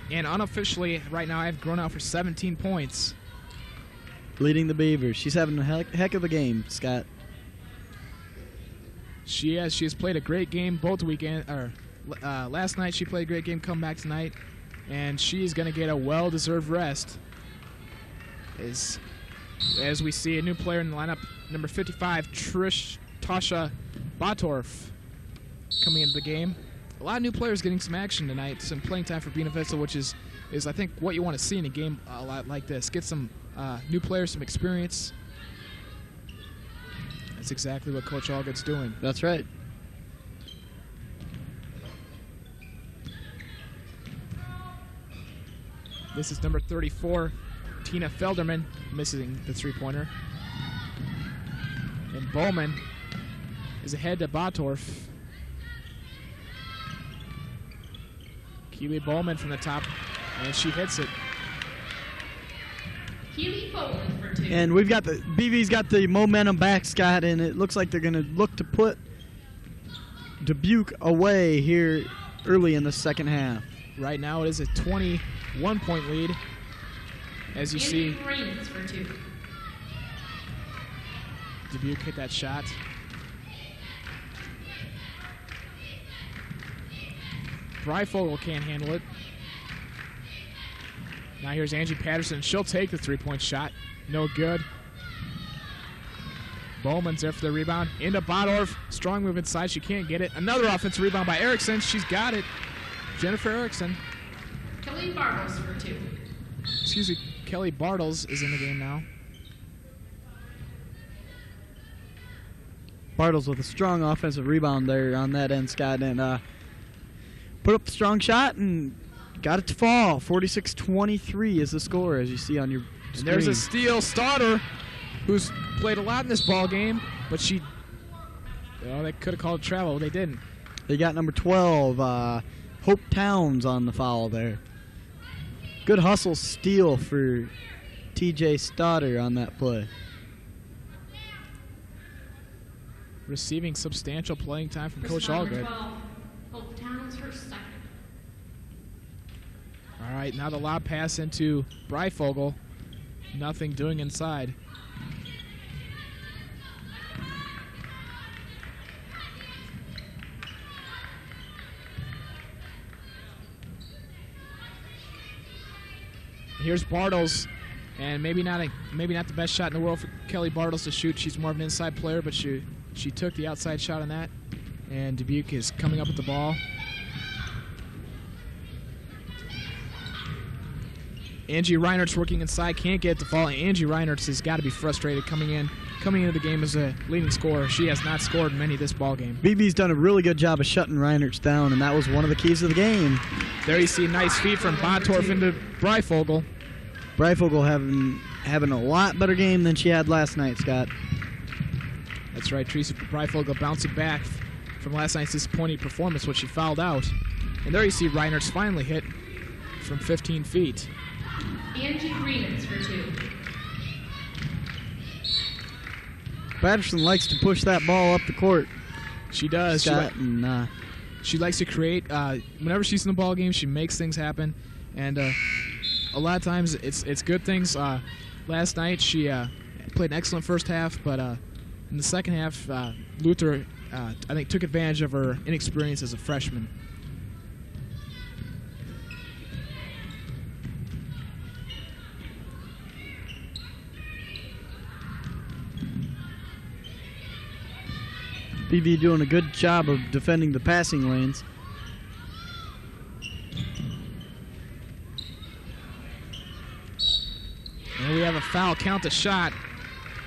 And unofficially, right now, I have Gronow for 17 points. Leading the Beavers. She's having a heck of a game, Scott. She has played a great game both weekend. Last night she played a great game, come back tonight, and she's going to get a well-deserved rest. As we see a new player in the lineup, number 55, Tasha Botorf, coming into the game. A lot of new players getting some action tonight, some playing time for Buena Vista, which is I think what you want to see in a game a lot like this. Get some new players, some experience. That's exactly what Coach Allgood's doing. That's right. This is number 34, Tina Felderman, missing the three-pointer. And Bowman is ahead to Botorf. Keeley Bowman from the top, and she hits it. Keeley Bowman for 2. And we've got BV's got the momentum back, Scott, and it looks like they're going to look to put Dubuque away here early in the second half. Right now it is a 21-point lead, as you see. For 2. Dubuque hit that shot. Breifogel can't handle it. Now here's Angie Patterson. She'll take the three-point shot. No good. Bowman's there for the rebound. Into Botorf. Strong move inside. She can't get it. Another offensive rebound by Erickson. She's got it. Jennifer Erickson. Kelly Bartles for 2. Excuse me. Kelly Bartles is in the game now. Bartles with a strong offensive rebound there on that end, Scott, and put up a strong shot and got it to fall. 46-23 is the score, as you see on your screen. And there's a steal. Stoddard, who's played a lot in this ball game, but they could have called travel. They didn't. They got number 12, Hope Towns, on the foul there. Good hustle steal for TJ Stoddard on that play. Receiving substantial playing time from Coach Allgood. Hope Towns her second. All right, now the lob pass into Breifogel. Nothing doing inside. Here's Bartles, and maybe not the best shot in the world for Kelly Bartles to shoot. She's more of an inside player, but she took the outside shot on that. And Dubuque is coming up with the ball. Angie Reinert's working inside, can't get it to fall. Angie Reinert's has got to be frustrated coming in coming into the game as a leading scorer. She has not scored many this ball game. BB's done a really good job of shutting Reinertz down, and that was one of the keys of the game. There you see a nice feed from Bontorf into Breifogel. Breifogel having a lot better game than she had last night, Scott. That's right, Teresa Breifogel bouncing back from last night's disappointing performance, which she fouled out. And there you see Reinertz finally hit from 15 feet. Angie Greenitz for 2. Patterson likes to push that ball up the court. She does. Scott, she likes to create. Whenever she's in the ball game, she makes things happen, and a lot of times it's good things. Last night she played an excellent first half, but in the second half, Luther I think took advantage of her inexperience as a freshman. BB doing a good job of defending the passing lanes. And we have a foul. Count the shot.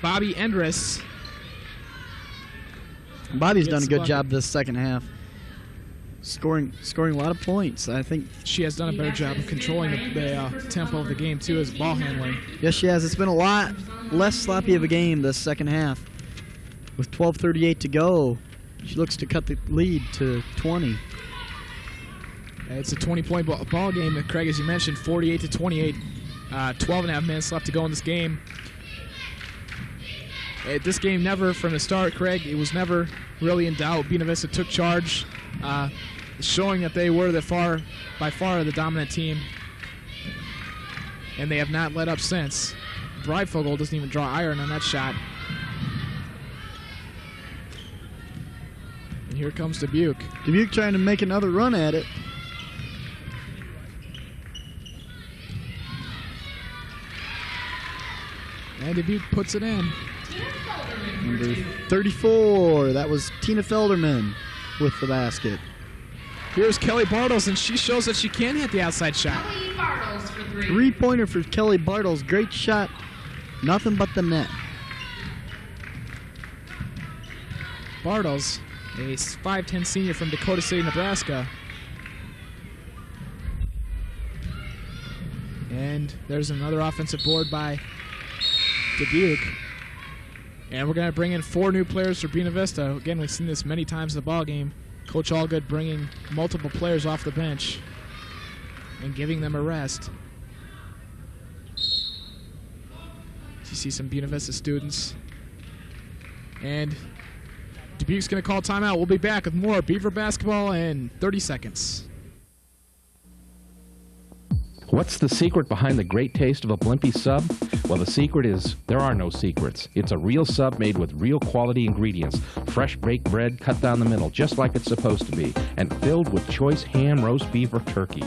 Bobby Endress. Bobby's done a good job this second half. Scoring a lot of points. I think she has done a better job of controlling the tempo of the game, too, as ball handling. Yes, she has. It's been a lot less sloppy of a game this second half. With 12:38 to go, she looks to cut the lead to 20. It's a 20-point ball game, Craig, as you mentioned, 48-28. 12.5 minutes left to go in this game. This game never, from the start, Craig, it was never really in doubt. Buena Vista took charge, showing that they were by far the dominant team, and they have not let up since. Breifogel doesn't even draw iron on that shot. And here comes Dubuque. Dubuque trying to make another run at it. And Dubuque puts it in. Number 34, that was Tina Felderman with the basket. Here's Kelly Bartles, and she shows that she can hit the outside shot. Kelly Bartles for 3. Three-pointer for Kelly Bartles. Great shot. Nothing but the net. Bartles, a 5'10 senior from Dakota City, Nebraska. And there's another offensive board by Dubuque. And we're going to bring in 4 new players for Buena Vista. Again, we've seen this many times in the ball game. Coach Allgood bringing multiple players off the bench and giving them a rest. You see some Buena Vista students. And Dubuque's going to call timeout. We'll be back with more Beaver basketball in 30 seconds. What's the secret behind the great taste of a Blimpie sub? Well, the secret is there are no secrets. It's a real sub made with real quality ingredients. Fresh baked bread cut down the middle, just like it's supposed to be, and filled with choice ham, roast beef, or turkey.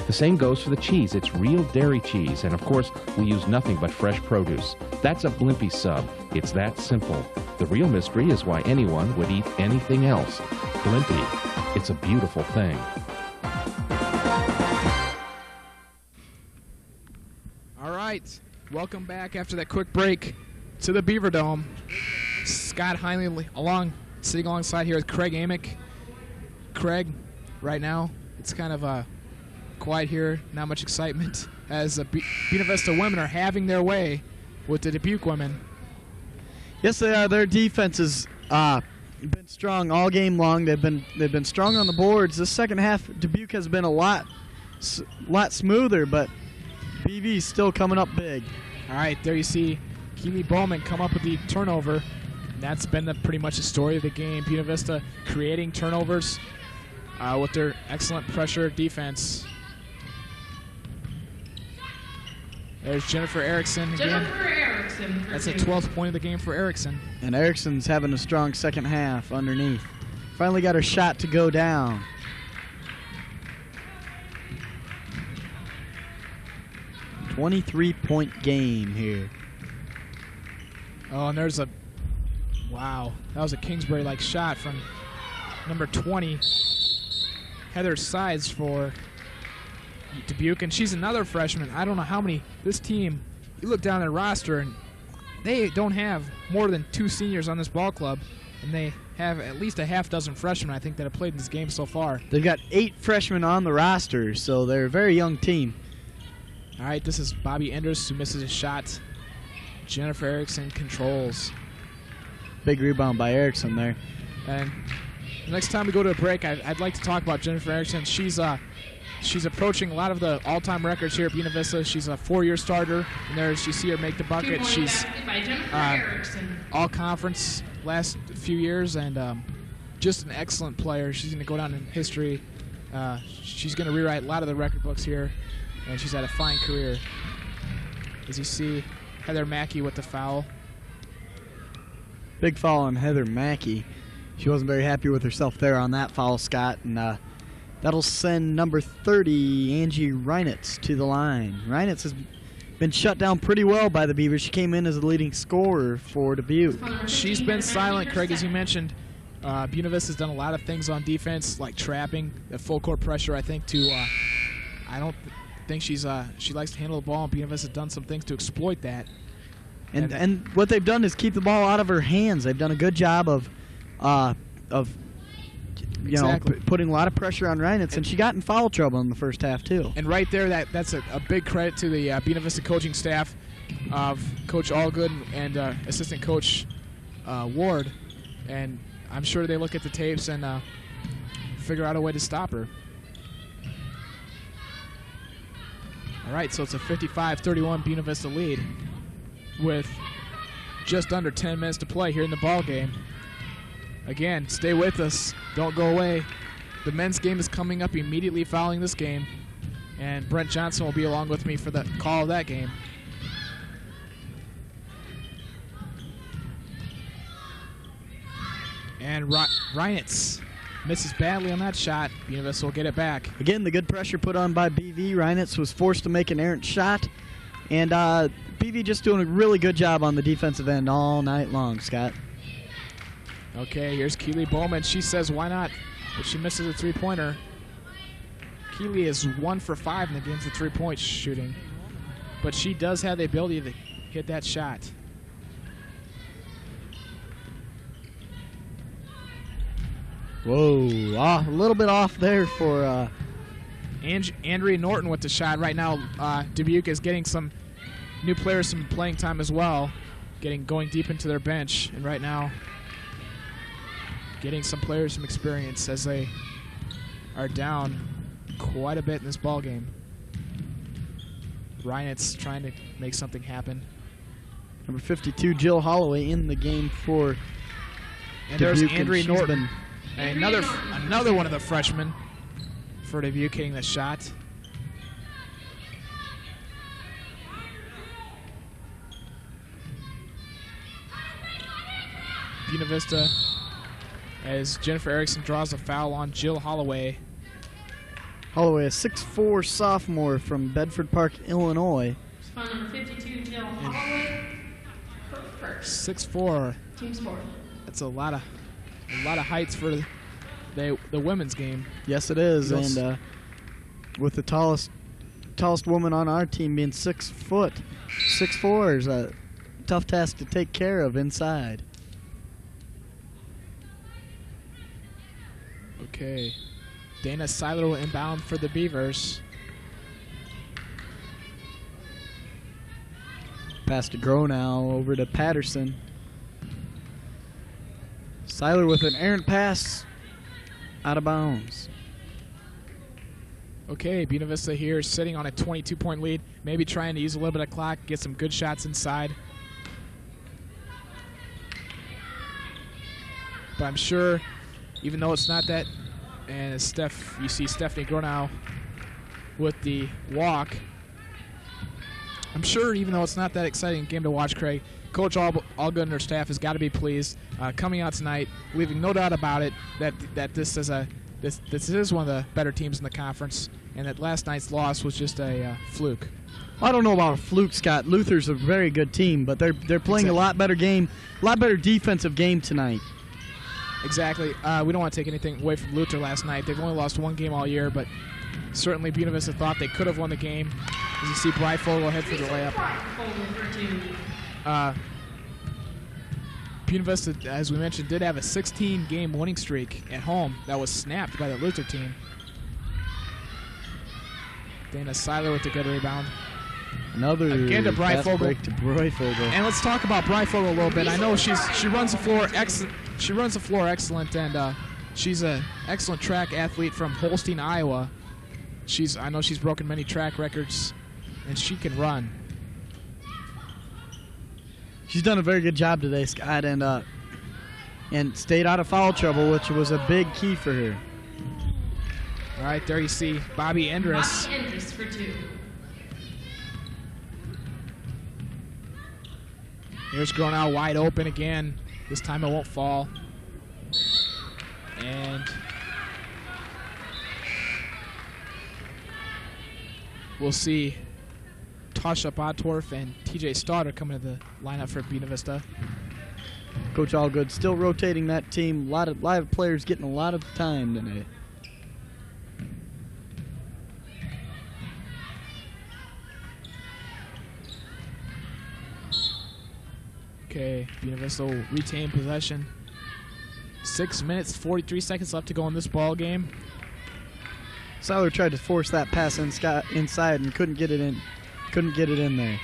The same goes for the cheese. It's real dairy cheese, and of course, we use nothing but fresh produce. That's a Blimpie sub. It's that simple. The real mystery is why anyone would eat anything else. Blimpie. It's a beautiful thing. All right, welcome back after that quick break to the Beaver Dome. Scott Heinley sitting alongside here with Craig Amick. Craig, right now, it's kind of quiet here, not much excitement, as the Buena Vista women are having their way with the Dubuque women. Yes, they are. Their defense has been strong all game long. They've been strong on the boards. This second half, Dubuque has been a lot smoother, but BV's still coming up big. All right, there you see Keeley Bowman come up with the turnover. And that's been pretty much the story of the game. Buena Vista creating turnovers with their excellent pressure defense. There's Jennifer Erickson again. Jennifer Erickson. That's the 12th point of the game for Erickson. And Erickson's having a strong second half underneath. Finally got her shot to go down. .23 game here. Oh, and there's wow. That was a Kingsbury-like shot from number 20, Heather Sides for Dubuque, and she's another freshman. I don't know how many, this team, you look down their roster, and they don't have more than 2 seniors on this ball club, and they have at least a half-dozen freshmen, I think, that have played in this game so far. They've got 8 freshmen on the roster, so they're a very young team. All right, this is Bobby Enders who misses a shot. Jennifer Erickson controls. Big rebound by Erickson there. And the next time we go to a break, I'd like to talk about Jennifer Erickson. She's approaching a lot of the all-time records here at Buena Vista. She's a 4-year starter, and there you see her make the bucket. She's all-conference last few years, and just an excellent player. She's going to go down in history. She's going to rewrite a lot of the record books here, and she's had a fine career. As you see, Heather Mackey with the foul. Big foul on Heather Mackey. She wasn't very happy with herself there on that foul, Scott, and that'll send number 30, Angie Reinitz, to the line. Reinitz has been shut down pretty well by the Beavers. She came in as the leading scorer for Dubuque. She's been silent, Craig, as you mentioned. Buena Vista has done a lot of things on defense, like trapping, the full court pressure, I think, I don't think she likes to handle the ball, and Buena Vista has done some things to exploit that. And what they've done is keep the ball out of her hands. They've done a good job of putting a lot of pressure on Reinitz, and she got in foul trouble in the first half too. And right there, that's a big credit to the Buena Vista coaching staff of Coach Allgood and assistant coach Ward. And I'm sure they look at the tapes and figure out a way to stop her. All right, so it's a 55-31 Buena Vista lead with just under 10 minutes to play here in the ball game. Again, stay with us. Don't go away. The men's game is coming up immediately following this game, and Brent Johnson will be along with me for the call of that game. And Reinitz misses badly on that shot. Buena Vista will get it back. Again, the good pressure put on by BV. Reinitz was forced to make an errant shot, and BV just doing a really good job on the defensive end all night long, Scott. Okay, here's Keeley Bowman. She says, why not? But she misses a three-pointer. Keeley is 1 for 5 in the games of three-point shooting, but she does have the ability to hit that shot. Whoa, a little bit off there for Andrea Norton with the shot. Right now, Dubuque is getting some new players some playing time as well, going deep into their bench, and right now getting some players some experience as they are down quite a bit in this ball game. Reinitz trying to make something happen. Number 52, Jill Holloway, in the game for and Dubuque. There's Andrea Norton. And another one of the freshmen for Dubuque hitting the shot. Buena Vista, as Jennifer Erickson draws a foul on Jill Holloway. Holloway, a 6'4" sophomore from Bedford Park, Illinois. Foul number 52, Jill Holloway, her first. 6'4". Team score. That's a lot of heights for the women's game. Yes, it is, and with the tallest woman on our team being 6 foot, 6'4" is a tough task to take care of inside. Okay, Dana Seiler will inbound for the Beavers. Pass to Gronow, over to Patterson. Seiler with an errant pass, out of bounds. Okay, Buena Vista here sitting on a 22-point lead, maybe trying to use a little bit of clock, get some good shots inside. But I'm sure, even though it's not that, and you see Stephanie Gronow with the walk. I'm sure, even though it's not that exciting game to watch, Craig, Coach Allgood and her staff has got to be pleased coming out tonight, leaving no doubt about it that this is one of the better teams in the conference, and that last night's loss was just a fluke. I don't know about a fluke, Scott. Luther's a very good team, but they're playing a lot better game, a lot better defensive game tonight. Exactly. We don't want to take anything away from Luther last night. They've only lost one game all year, but certainly Buena Vista thought they could have won the game. As you see, Bryfogel head for the layup. Buena Vista, as we mentioned, did have a 16-game winning streak at home that was snapped by the Luther team. Dana Seiler with a good rebound. Another again to Breifogel. Break to Breifogel. And let's talk about Breifogel a little bit. I know she runs the floor excellent, and she's an excellent track athlete from Holstein, Iowa. I know she's broken many track records, and she can run. She's done a very good job today, Scott, and stayed out of foul trouble, which was a big key for her. All right, there you see Bobby Endress. Bobby Endress for 2. Here's going out wide open again. This time it won't fall. And we'll see Tasha Bottorff and TJ Stauder coming to the lineup for Buena Vista. Coach Allgood still rotating that team. A lot of players getting a lot of time tonight. Okay, Buena Vista will retain possession. 6 minutes, 43 seconds left to go in this ball game. Seiler tried to force that pass inside and couldn't get it in. Couldn't get it in there.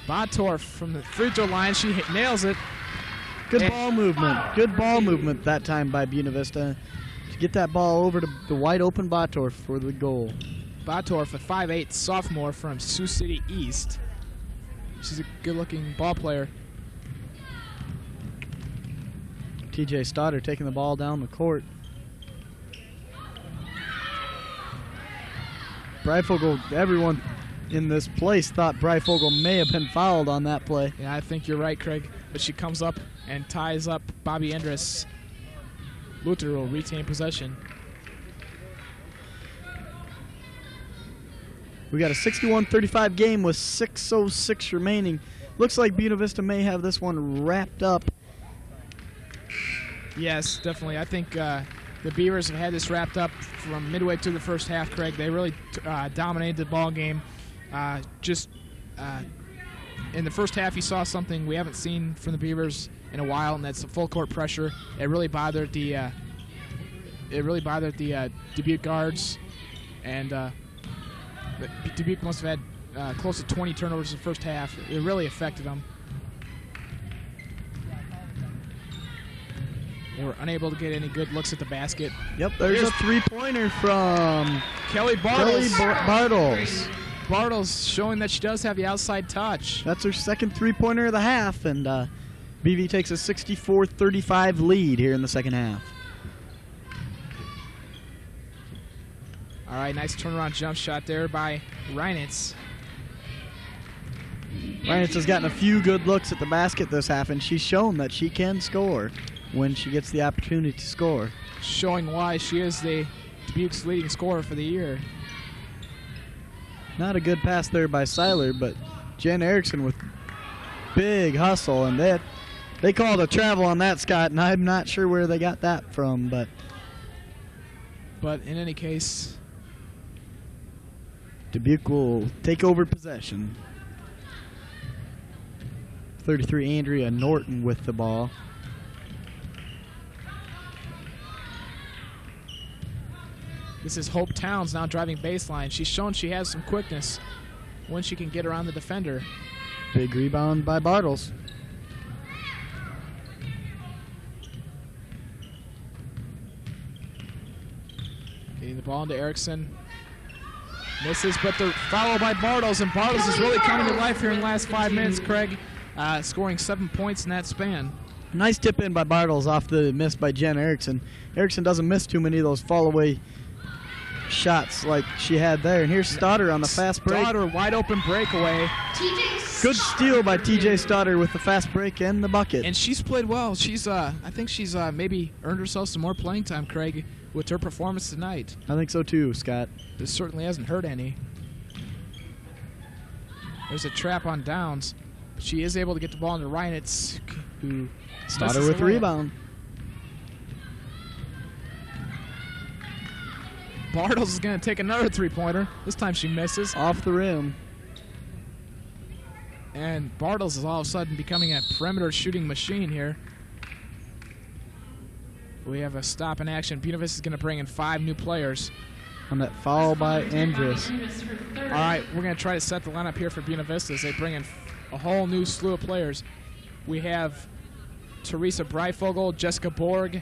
Bottorff from the free throw line, she nails it. Good ball movement. Good ball movement that time by Buena Vista to get that ball over to the wide open Bottorff for the goal. Bottorff, a 5'8" sophomore from Sioux City East. She's a good-looking ball player. TJ Stauder taking the ball down the court. Breifogel, everyone in this place thought Breifogel may have been fouled on that play. Yeah, I think you're right, Craig. But she comes up and ties up Bobby Endress. Luther will retain possession. We got a 61-35 game with 6:06 remaining. Looks like Buena Vista may have this one wrapped up. Yes, definitely. I think the Beavers have had this wrapped up from midway through the first half, Craig. They really dominated the ball game. In the first half, you saw something we haven't seen from the Beavers in a while, and that's the full court pressure. It really bothered the Dubuque guards, and Dubuque must have had close to 20 turnovers in the first half. It really affected them. They were unable to get any good looks at the basket. Yep, there's a three-pointer from Kelly Bartles. Bartles. Bartles showing that she does have the outside touch. That's her second three-pointer of the half, and BV takes a 64-35 lead here in the second half. All right, nice turnaround jump shot there by Reinitz. Reinitz has gotten a few good looks at the basket this half, and she's shown that she can score when she gets the opportunity to score. Showing why she is the Dubuque's leading scorer for the year. Not a good pass there by Seiler, but Jen Erickson with big hustle, and they called a travel on that, Scott, and I'm not sure where they got that from, but in any case, Dubuque will take over possession. 33, Andrea Norton with the ball. This is Hope Towns now driving baseline. She's shown she has some quickness when she can get around the defender. Big rebound by Bartles. Getting the ball into Erickson. Misses, but the foul by Bartles, and Bartles is really coming to life here in the last 5 minutes, Craig, scoring 7 points in that span. Nice tip in by Bartles off the miss by Jen Erickson. Erickson doesn't miss too many of those fall-away shots like she had there. And here's Stauder on the fast break. Stauder, wide open breakaway. Good steal by TJ Stauder with the fast break and the bucket. And she's played well. She's, I think she's maybe earned herself some more playing time, Craig, with her performance tonight. I think so too, Scott. This certainly hasn't hurt any. There's a trap on Downs. But she is able to get the ball into Reinitz, who Stauder with the rebound. Bartles is going to take another three-pointer. This time she misses. Off the rim. And Bartles is all of a sudden becoming a perimeter shooting machine here. We have a stop in action. Buena Vista is going to bring in 5 new players. On that foul by Andrus. All right, we're going to try to set the lineup here for Buena Vista as they bring in a whole new slew of players. We have Teresa Breifogel, Jessica Borg,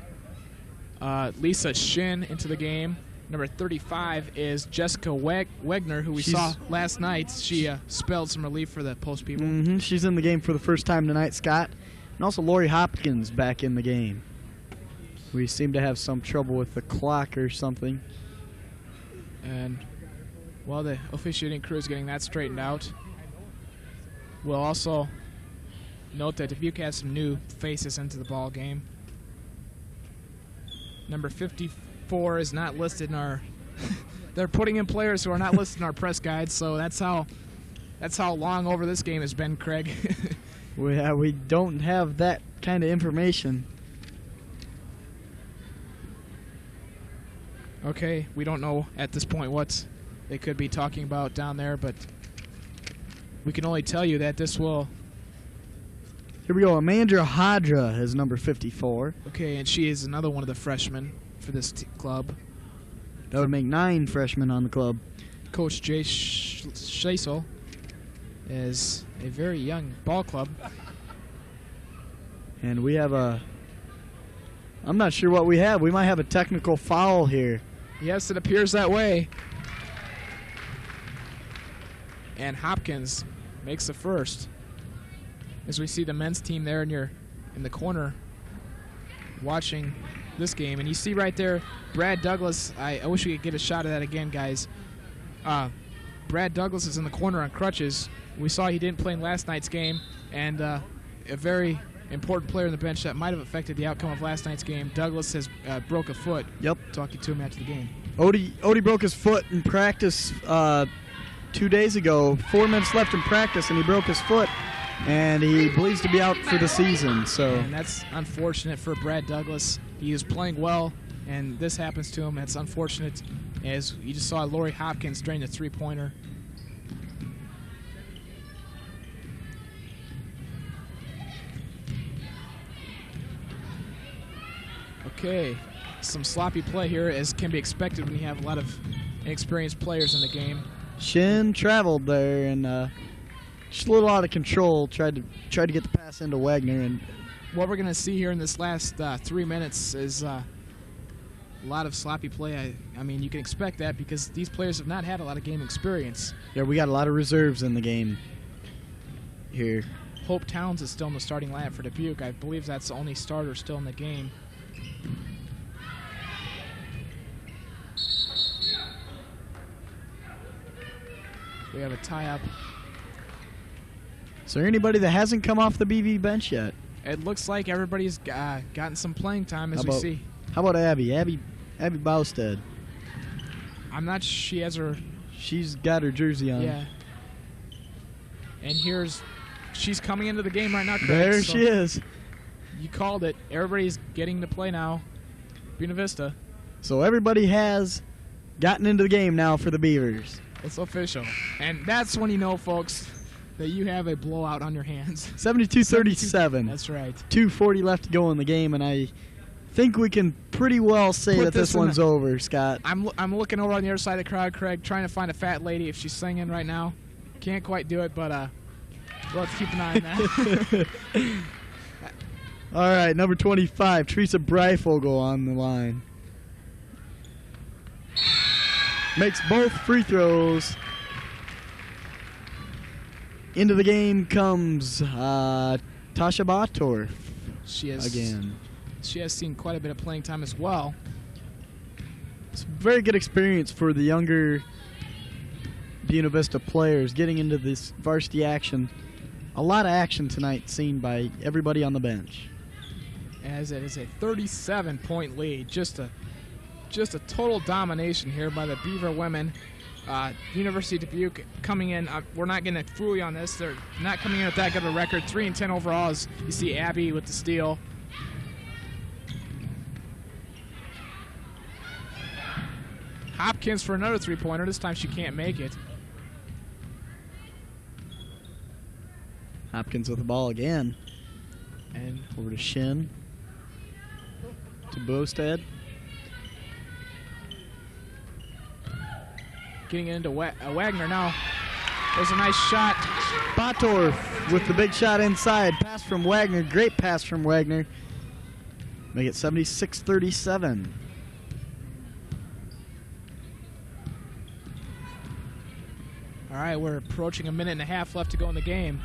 Lisa Shin into the game. Number 35 is Jessica Wegner, who we saw last night. She spelled some relief for the post people. She's in the game for the first time tonight, Scott. And also Lori Hopkins back in the game. We seem to have some trouble with the clock or something. And while the officiating crew is getting that straightened out, we'll also note that Dubuque has some new faces into the ball game. Number 54 is not listed in our they're putting in players who are not listed in our press guide, so that's how long over this game has been, Craig. We don't have that kind of information. Okay, we don't know at this point what they could be talking about down there, but we can only tell you that this will... Here we go, Amanda Hadra is number 54. Okay, and she is another one of the freshmen for this club. That would make 9 freshmen on the club. Coach Jay Scheisel is a very young ball club. And we have a... I'm not sure what we have. We might have a technical foul here. Yes, it appears that way. And Hopkins makes the first. As we see the men's team there in the corner watching this game. And you see right there, Brad Douglas. I wish we could get a shot of that again, guys. Brad Douglas is in the corner on crutches. We saw he didn't play in last night's game. And a very important player on the bench that might have affected the outcome of last night's game. Douglas has broke a foot. Yep. Talking to him after the game. Odie broke his foot in practice 2 days ago. 4 minutes left in practice, and he broke his foot, and he believes to be out for the season. So, and that's unfortunate for Brad Douglas. He is playing well, and this happens to him. That's unfortunate. As you just saw Lori Hopkins drain the three-pointer. Okay, some sloppy play here, as can be expected when you have a lot of inexperienced players in the game. Shin traveled there and just a little out of control. Tried to get the pass into Wagner, and what we're going to see here in this last 3 minutes is a lot of sloppy play. I mean, you can expect that because these players have not had a lot of game experience. Yeah, we got a lot of reserves in the game here. Hope Towns is still in the starting lineup for Dubuque. I believe that's the only starter still in the game. We have a tie-up. Is there anybody that hasn't come off the BV bench yet? It looks like everybody's gotten some playing time, as we see. How about Abby? Abby Bausted. I'm not. She has her. She's got her jersey on. Yeah. And she's coming into the game right now, Craig. There she is. You called it. Everybody's getting to play now. Buena Vista. So everybody has gotten into the game now for the Beavers. It's official. And that's when you know, folks, that you have a blowout on your hands. 72-37. That's right. 2:40 left to go in the game, and I think we can pretty well say that this one's over, Scott. I'm looking over on the other side of the crowd, Craig, trying to find a fat lady if she's singing right now. Can't quite do it, but we'll have to keep an eye on that. All right, number 25, Teresa Breifogel on the line. Makes both free throws. Into the game comes Tasha Bator again. She has seen quite a bit of playing time as well. It's a very good experience for the younger Buena Vista players getting into this varsity action. A lot of action tonight seen by everybody on the bench. As it is a 37-point lead, just a total domination here by the Beaver women. University of Dubuque coming in. We're not going to fool you on this. They're not coming in with that good of a record. 3-10 overall. As you see Abby with the steal. Hopkins for another three-pointer. This time she can't make it. Hopkins with the ball again. And over to Shin. To Bosted. Getting it into Wagner now. There's a nice shot. Batorf with the big shot inside. Pass from Wagner. Great pass from Wagner. Make it 76-37. All right, we're approaching a minute and a half left to go in the game.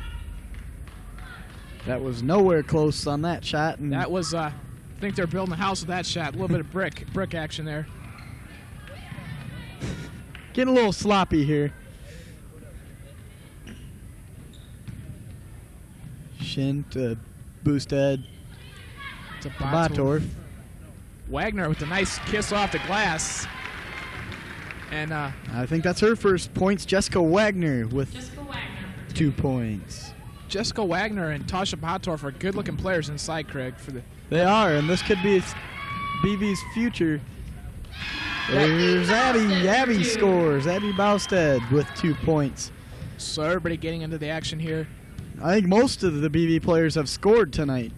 That was nowhere close on that shot. And that was, I think they're building a house with that shot. A little bit of brick action there. Getting a little sloppy here. Shin to Boosted. To Batorf. Wagner with a nice kiss off the glass. And I think that's her first points. Jessica Wagner with 2 points. Jessica Wagner and Tasha Batorf are good-looking players inside, Craig. They are, and this could be BV's future. There's Abby. Abby scores. Abby Bausted with 2 points. So everybody getting into the action here. I think most of the BV players have scored tonight.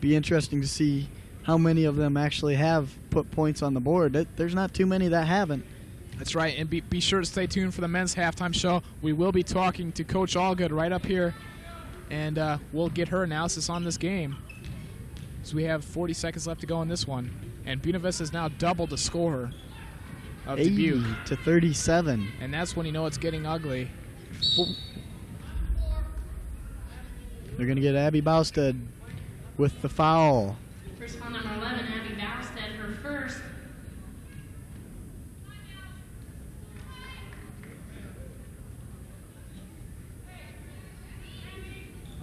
Be interesting to see how many of them actually have put points on the board. There's not too many that haven't. That's right, and be sure to stay tuned for the men's halftime show. We will be talking to Coach Allgood right up here, and we'll get her analysis on this game. So we have 40 seconds left to go in this one, and Buena Vista has now doubled the score of Dubuque. 80-37. And that's when you know it's getting ugly. They're going to get Abby Bausted with the foul. First foul number 11, Abby Bausted, her first.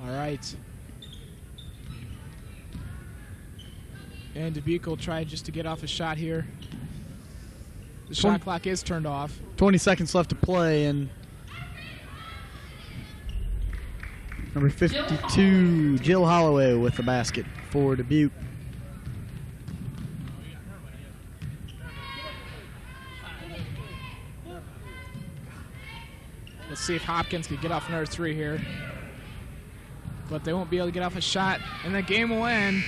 All right. And Dubuque will try just to get off a shot here. The shot clock is turned off. 20 seconds left to play, and number 52, Jill Holloway with the basket for Dubuque. Let's see if Hopkins can get off another three here. But they won't be able to get off a shot, and the game will end.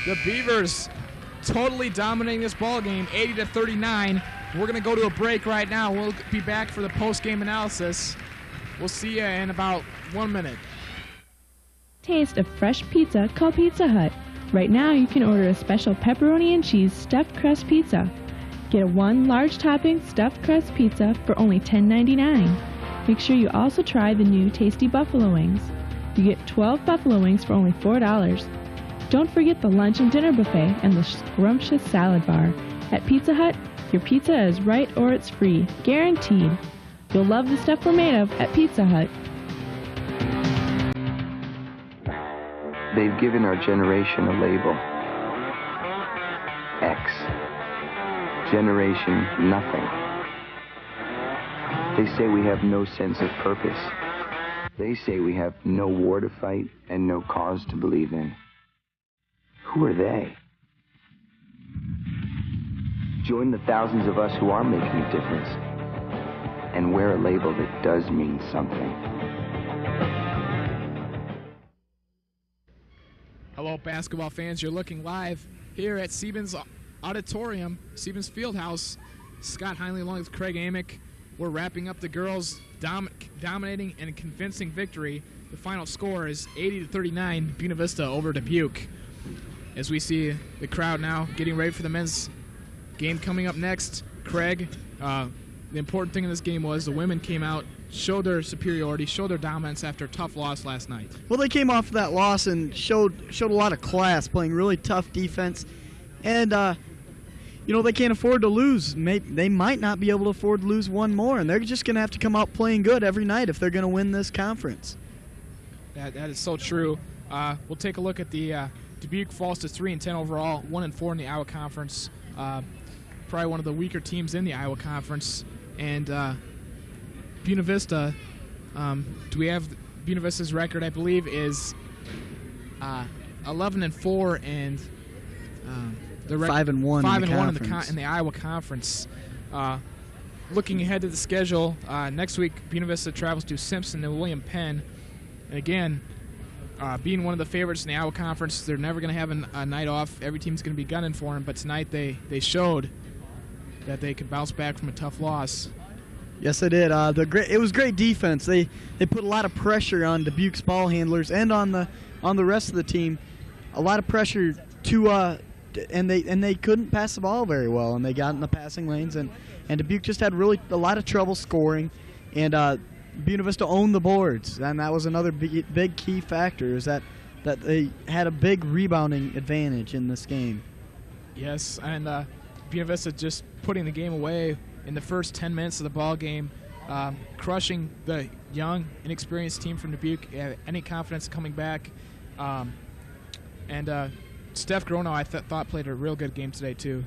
The Beavers totally dominating this ball game, 80-39. We're going to go to a break right now. We'll be back for the post-game analysis. We'll see you in about 1 minute. Taste of fresh pizza, call Pizza Hut. Right now you can order a special pepperoni and cheese stuffed crust pizza. Get a 1 large topping stuffed crust pizza for only $10.99. Make sure you also try the new tasty buffalo wings. You get 12 buffalo wings for only $4. Don't forget the lunch and dinner buffet and the scrumptious salad bar. At Pizza Hut, your pizza is right or it's free, guaranteed. You'll love the stuff we're made of at Pizza Hut. They've given our generation a label. X. Generation nothing. They say we have no sense of purpose. They say we have no war to fight and no cause to believe in. Who are they? Join the thousands of us who are making a difference and wear a label that does mean something. Hello, basketball fans. You're looking live here at Siebens Auditorium, Siebens Fieldhouse. Scott Heinley along with Craig Amick. We're wrapping up the girls' dominating and convincing victory. The final score is 80-39, Buena Vista over Dubuque. As we see the crowd now getting ready for the men's game coming up next. Craig, the important thing in this game was the women came out, showed their superiority, showed their dominance after a tough loss last night. Well, they came off that loss and showed a lot of class, playing really tough defense. And, you know, they can't afford to lose. They might not be able to afford to lose one more, and they're just going to have to come out playing good every night if they're going to win this conference. That is so true. We'll take a look at the Dubuque falls to 3-10 overall, 1-4 in the Iowa Conference. Probably one of the weaker teams in the Iowa Conference. And Buena Vista, do we have Buena Vista's record? I believe is 11-4, and the 5-1 5-1 in the Iowa Conference. looking ahead to the schedule, next week Buena Vista travels to Simpson and William Penn. And again, being one of the favorites in the Iowa Conference, they're never going to have a night off. Every team's going to be gunning for them. But tonight they showed that they could bounce back from a tough loss. Yes, they did. It was great defense. They put a lot of pressure on Dubuque's ball handlers and on the rest of the team. A lot of pressure to and they couldn't pass the ball very well, and they got in the passing lanes, and Dubuque just had really a lot of trouble scoring, and Buena Vista owned the boards, and that was another big key factor, is that they had a big rebounding advantage in this game. Yes, and Buena Vista just putting the game away in the first 10 minutes of the ball game, crushing the young, inexperienced team from Dubuque. Any confidence coming back, and Steph Gronow, I thought, played a real good game today too.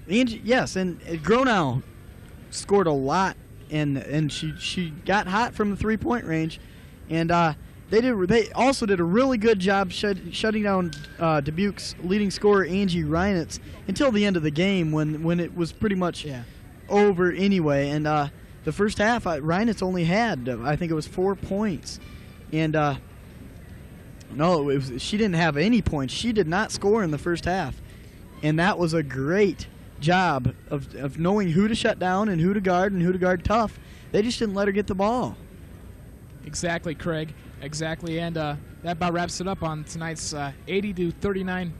Yes, and Gronow scored a lot, and she got hot from the three-point range, and they also did a really good job shutting down Dubuque's leading scorer Angie Reinitz until the end of the game when it was pretty much over anyway. And the first half, Reinitz only had I think it was 4 points, and she didn't have any points. She did not score in the first half, and that was a great job of knowing who to shut down and who to guard tough. They just didn't let her get the ball. Exactly, Craig. Exactly, and that about wraps it up on tonight's 80-39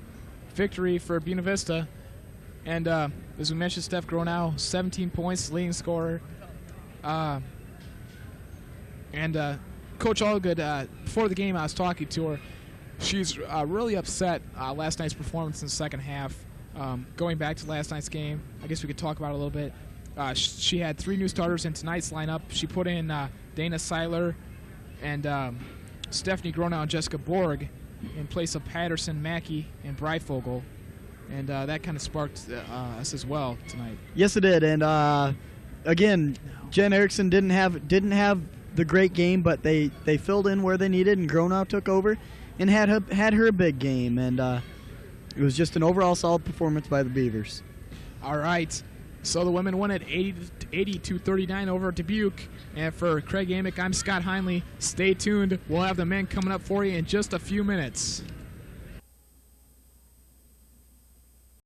victory for Buena Vista. And as we mentioned, Steph Gronow, 17 points, leading scorer. And Coach Allgood, before the game, I was talking to her. She's really upset last night's performance in the second half. Going back to last night's game, I guess we could talk about it a little bit. She had 3 new starters in tonight's lineup. She put in Dana Seiler and Stephanie Gronow and Jessica Borg in place of Patterson, Mackey, and Breifogel. And that kind of sparked us as well tonight. Yes, it did. And again, Jen Erickson didn't have the great game, but they filled in where they needed, and Gronow took over and had her a big game. And it was just an overall solid performance by the Beavers. All right. So the women won at 80-39 over Dubuque. And for Craig Amick, I'm Scott Heinley. Stay tuned. We'll have the men coming up for you in just a few minutes.